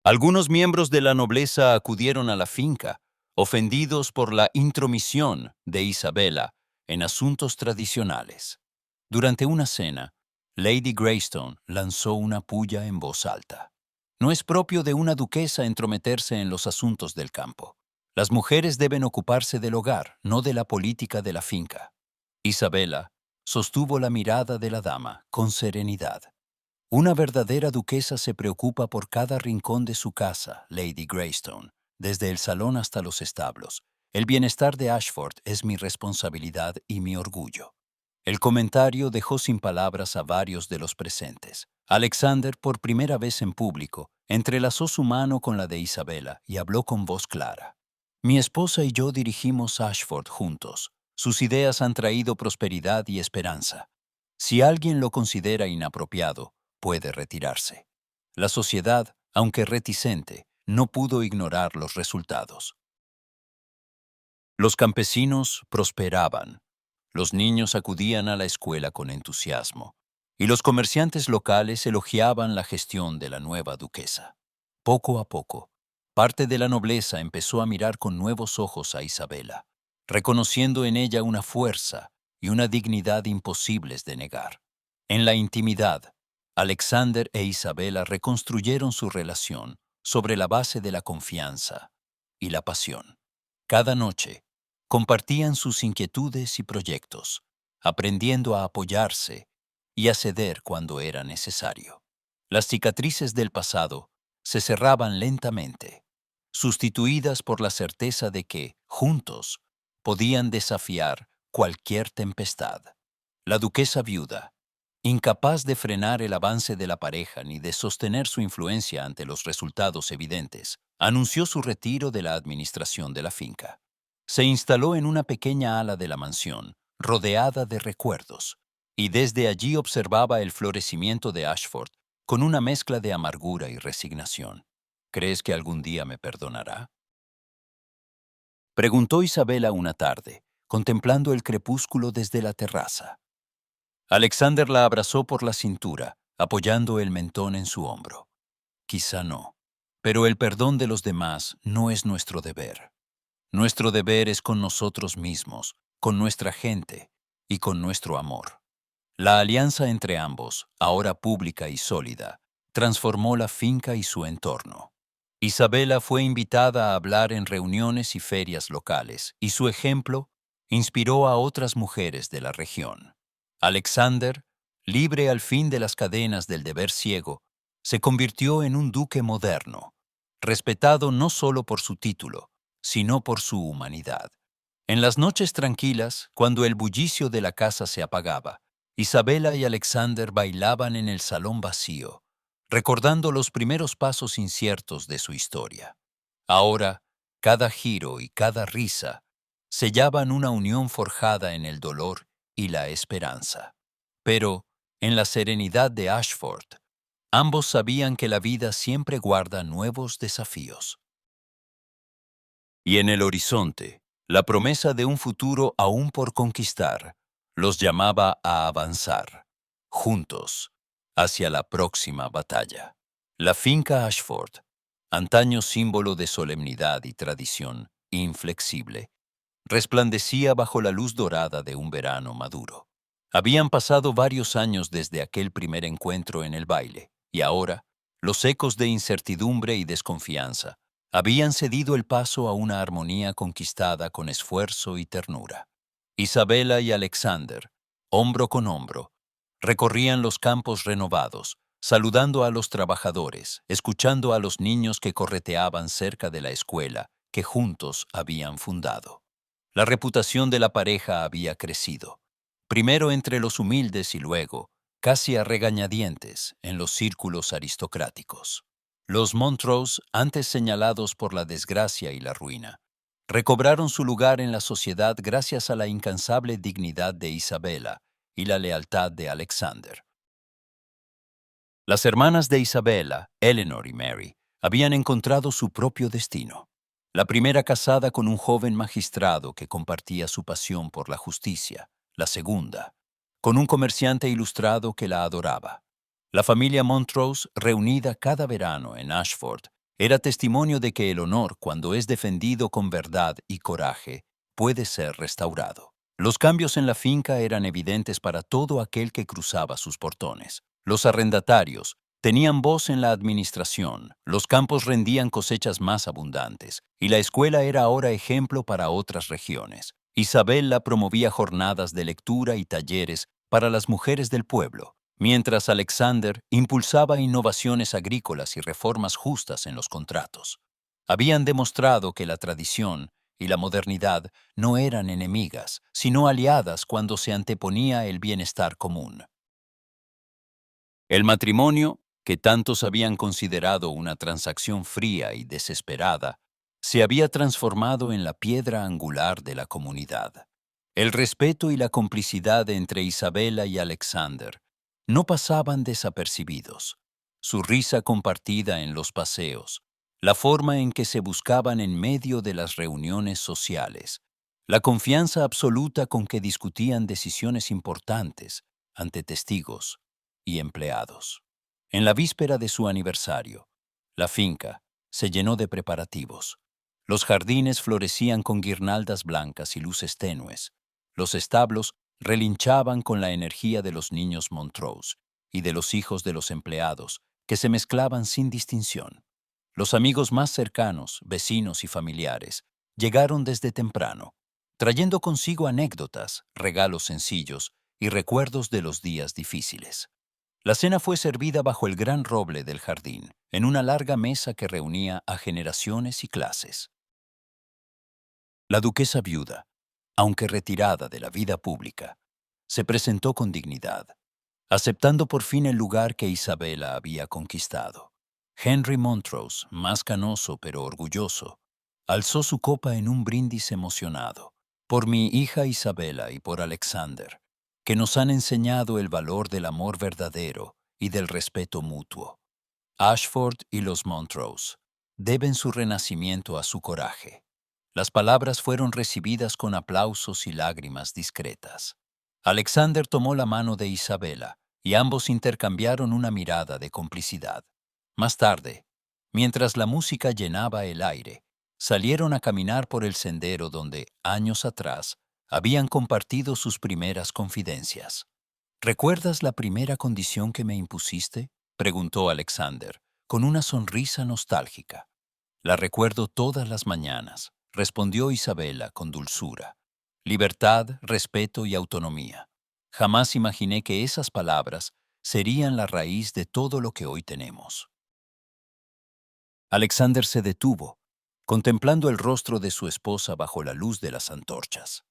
Algunos miembros de la nobleza acudieron a la finca, ofendidos por la intromisión de Isabela en asuntos tradicionales. Durante una cena, Lady Greystone lanzó una pulla en voz alta. «No es propio de una duquesa entrometerse en los asuntos del campo. Las mujeres deben ocuparse del hogar, no de la política de la finca». Isabela sostuvo la mirada de la dama con serenidad. «Una verdadera duquesa se preocupa por cada rincón de su casa, Lady Greystone, desde el salón hasta los establos. El bienestar de Ashford es mi responsabilidad y mi orgullo». El comentario dejó sin palabras a varios de los presentes. Alexander, por primera vez en público, entrelazó su mano con la de Isabela y habló con voz clara. «Mi esposa y yo dirigimos Ashford juntos. Sus ideas han traído prosperidad y esperanza. Si alguien lo considera inapropiado, puede retirarse». La sociedad, aunque reticente, no pudo ignorar los resultados. Los campesinos prosperaban. Los niños acudían a la escuela con entusiasmo, y los comerciantes locales elogiaban la gestión de la nueva duquesa. Poco a poco, parte de la nobleza empezó a mirar con nuevos ojos a Isabela, reconociendo en ella una fuerza y una dignidad imposibles de negar. En la intimidad, Alexander e Isabela reconstruyeron su relación sobre la base de la confianza y la pasión. Cada noche, compartían sus inquietudes y proyectos, aprendiendo a apoyarse y a ceder cuando era necesario. Las cicatrices del pasado se cerraban lentamente, sustituidas por la certeza de que, juntos, podían desafiar cualquier tempestad. La duquesa viuda, incapaz de frenar el avance de la pareja ni de sostener su influencia ante los resultados evidentes, anunció su retiro de la administración de la finca. Se instaló en una pequeña ala de la mansión, rodeada de recuerdos, y desde allí observaba el florecimiento de Ashford con una mezcla de amargura y resignación. «¿Crees que algún día me perdonará?», preguntó Isabela una tarde, contemplando el crepúsculo desde la terraza. Alexander la abrazó por la cintura, apoyando el mentón en su hombro. «Quizá no, pero el perdón de los demás no es nuestro deber. Nuestro deber es con nosotros mismos, con nuestra gente y con nuestro amor». La alianza entre ambos, ahora pública y sólida, transformó la finca y su entorno. Isabela fue invitada a hablar en reuniones y ferias locales, y su ejemplo inspiró a otras mujeres de la región. Alexander, libre al fin de las cadenas del deber ciego, se convirtió en un duque moderno, respetado no solo por su título, sino por su humanidad. En las noches tranquilas, cuando el bullicio de la casa se apagaba, Isabela y Alexander bailaban en el salón vacío, recordando los primeros pasos inciertos de su historia. Ahora, cada giro y cada risa sellaban una unión forjada en el dolor y la esperanza. Pero, en la serenidad de Ashford, ambos sabían que la vida siempre guarda nuevos desafíos. Y en el horizonte, la promesa de un futuro aún por conquistar los llamaba a avanzar, juntos, hacia la próxima batalla. La finca Ashford, antaño símbolo de solemnidad y tradición inflexible, resplandecía bajo la luz dorada de un verano maduro. Habían pasado varios años desde aquel primer encuentro en el baile, y ahora, los ecos de incertidumbre y desconfianza habían cedido el paso a una armonía conquistada con esfuerzo y ternura. Isabela y Alexander, hombro con hombro, recorrían los campos renovados, saludando a los trabajadores, escuchando a los niños que correteaban cerca de la escuela que juntos habían fundado. La reputación de la pareja había crecido, primero entre los humildes y luego, casi a regañadientes, en los círculos aristocráticos. Los Montrose, antes señalados por la desgracia y la ruina, recobraron su lugar en la sociedad gracias a la incansable dignidad de Isabella y la lealtad de Alexander. Las hermanas de Isabella, Eleanor y Mary, habían encontrado su propio destino. La primera casada con un joven magistrado que compartía su pasión por la justicia, la segunda, con un comerciante ilustrado que la adoraba. La familia Montrose, reunida cada verano en Ashford, era testimonio de que el honor, cuando es defendido con verdad y coraje, puede ser restaurado. Los cambios en la finca eran evidentes para todo aquel que cruzaba sus portones. Los arrendatarios tenían voz en la administración, los campos rendían cosechas más abundantes, y la escuela era ahora ejemplo para otras regiones. Isabella promovía jornadas de lectura y talleres para las mujeres del pueblo, mientras Alexander impulsaba innovaciones agrícolas y reformas justas en los contratos. Habían demostrado que la tradición y la modernidad no eran enemigas, sino aliadas cuando se anteponía el bienestar común. El matrimonio, que tantos habían considerado una transacción fría y desesperada, se había transformado en la piedra angular de la comunidad. El respeto y la complicidad entre Isabella y Alexander no pasaban desapercibidos. Su risa compartida en los paseos, la forma en que se buscaban en medio de las reuniones sociales, la confianza absoluta con que discutían decisiones importantes ante testigos y empleados. En la víspera de su aniversario, la finca se llenó de preparativos. Los jardines florecían con guirnaldas blancas y luces tenues. Los establos relinchaban con la energía de los niños Montrose y de los hijos de los empleados, que se mezclaban sin distinción. Los amigos más cercanos, vecinos y familiares, llegaron desde temprano, trayendo consigo anécdotas, regalos sencillos y recuerdos de los días difíciles. La cena fue servida bajo el gran roble del jardín, en una larga mesa que reunía a generaciones y clases. La duquesa viuda, aunque retirada de la vida pública, se presentó con dignidad, aceptando por fin el lugar que Isabella había conquistado. Henry Montrose, más canoso pero orgulloso, alzó su copa en un brindis emocionado, por mi hija Isabella y por Alexander, que nos han enseñado el valor del amor verdadero y del respeto mutuo. Ashford y los Montrose deben su renacimiento a su coraje. Las palabras fueron recibidas con aplausos y lágrimas discretas. Alexander tomó la mano de Isabella y ambos intercambiaron una mirada de complicidad. Más tarde, mientras la música llenaba el aire, salieron a caminar por el sendero donde, años atrás, habían compartido sus primeras confidencias. ¿Recuerdas la primera condición que me impusiste?, preguntó Alexander, con una sonrisa nostálgica. La recuerdo todas las mañanas, respondió Isabella con dulzura. Libertad, respeto y autonomía. Jamás imaginé que esas palabras serían la raíz de todo lo que hoy tenemos. Alexander se detuvo, contemplando el rostro de su esposa bajo la luz de las antorchas.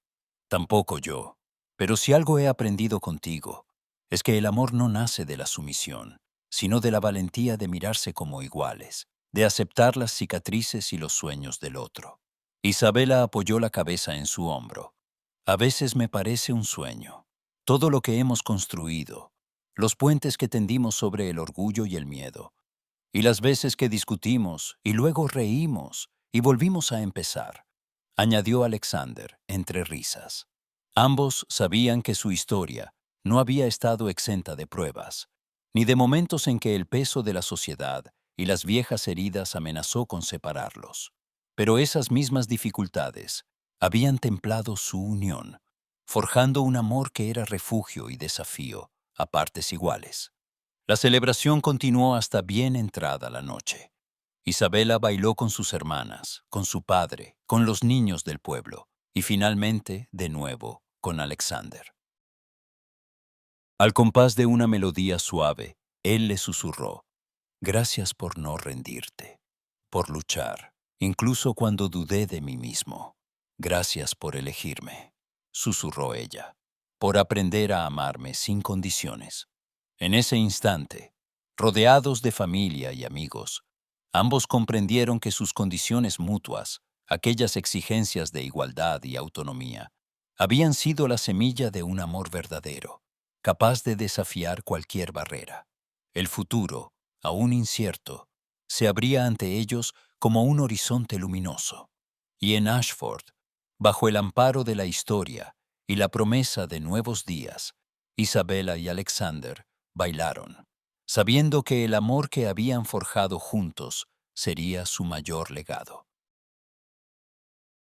Tampoco yo, pero si algo he aprendido contigo, es que el amor no nace de la sumisión, sino de la valentía de mirarse como iguales, de aceptar las cicatrices y los sueños del otro. Isabella apoyó la cabeza en su hombro. A veces me parece un sueño. Todo lo que hemos construido, los puentes que tendimos sobre el orgullo y el miedo, y las veces que discutimos y luego reímos y volvimos a empezar, añadió Alexander entre risas. Ambos sabían que su historia no había estado exenta de pruebas, ni de momentos en que el peso de la sociedad y las viejas heridas amenazó con separarlos. Pero esas mismas dificultades habían templado su unión, forjando un amor que era refugio y desafío a partes iguales. La celebración continuó hasta bien entrada la noche. Isabella bailó con sus hermanas, con su padre, con los niños del pueblo y finalmente, de nuevo, con Alexander. Al compás de una melodía suave, Él le susurró, «Gracias por no rendirte, por luchar, incluso cuando dudé de mí mismo. Gracias por elegirme», susurró ella, «por aprender a amarme sin condiciones». En ese instante, rodeados de familia y amigos, ambos comprendieron que sus condiciones mutuas, aquellas exigencias de igualdad y autonomía, habían sido la semilla de un amor verdadero, capaz de desafiar cualquier barrera. El futuro, aún incierto, se abría ante ellos como un horizonte luminoso. Y en Ashford, bajo el amparo de la historia y la promesa de nuevos días, Isabella y Alexander bailaron, sabiendo que el amor que habían forjado juntos sería su mayor legado.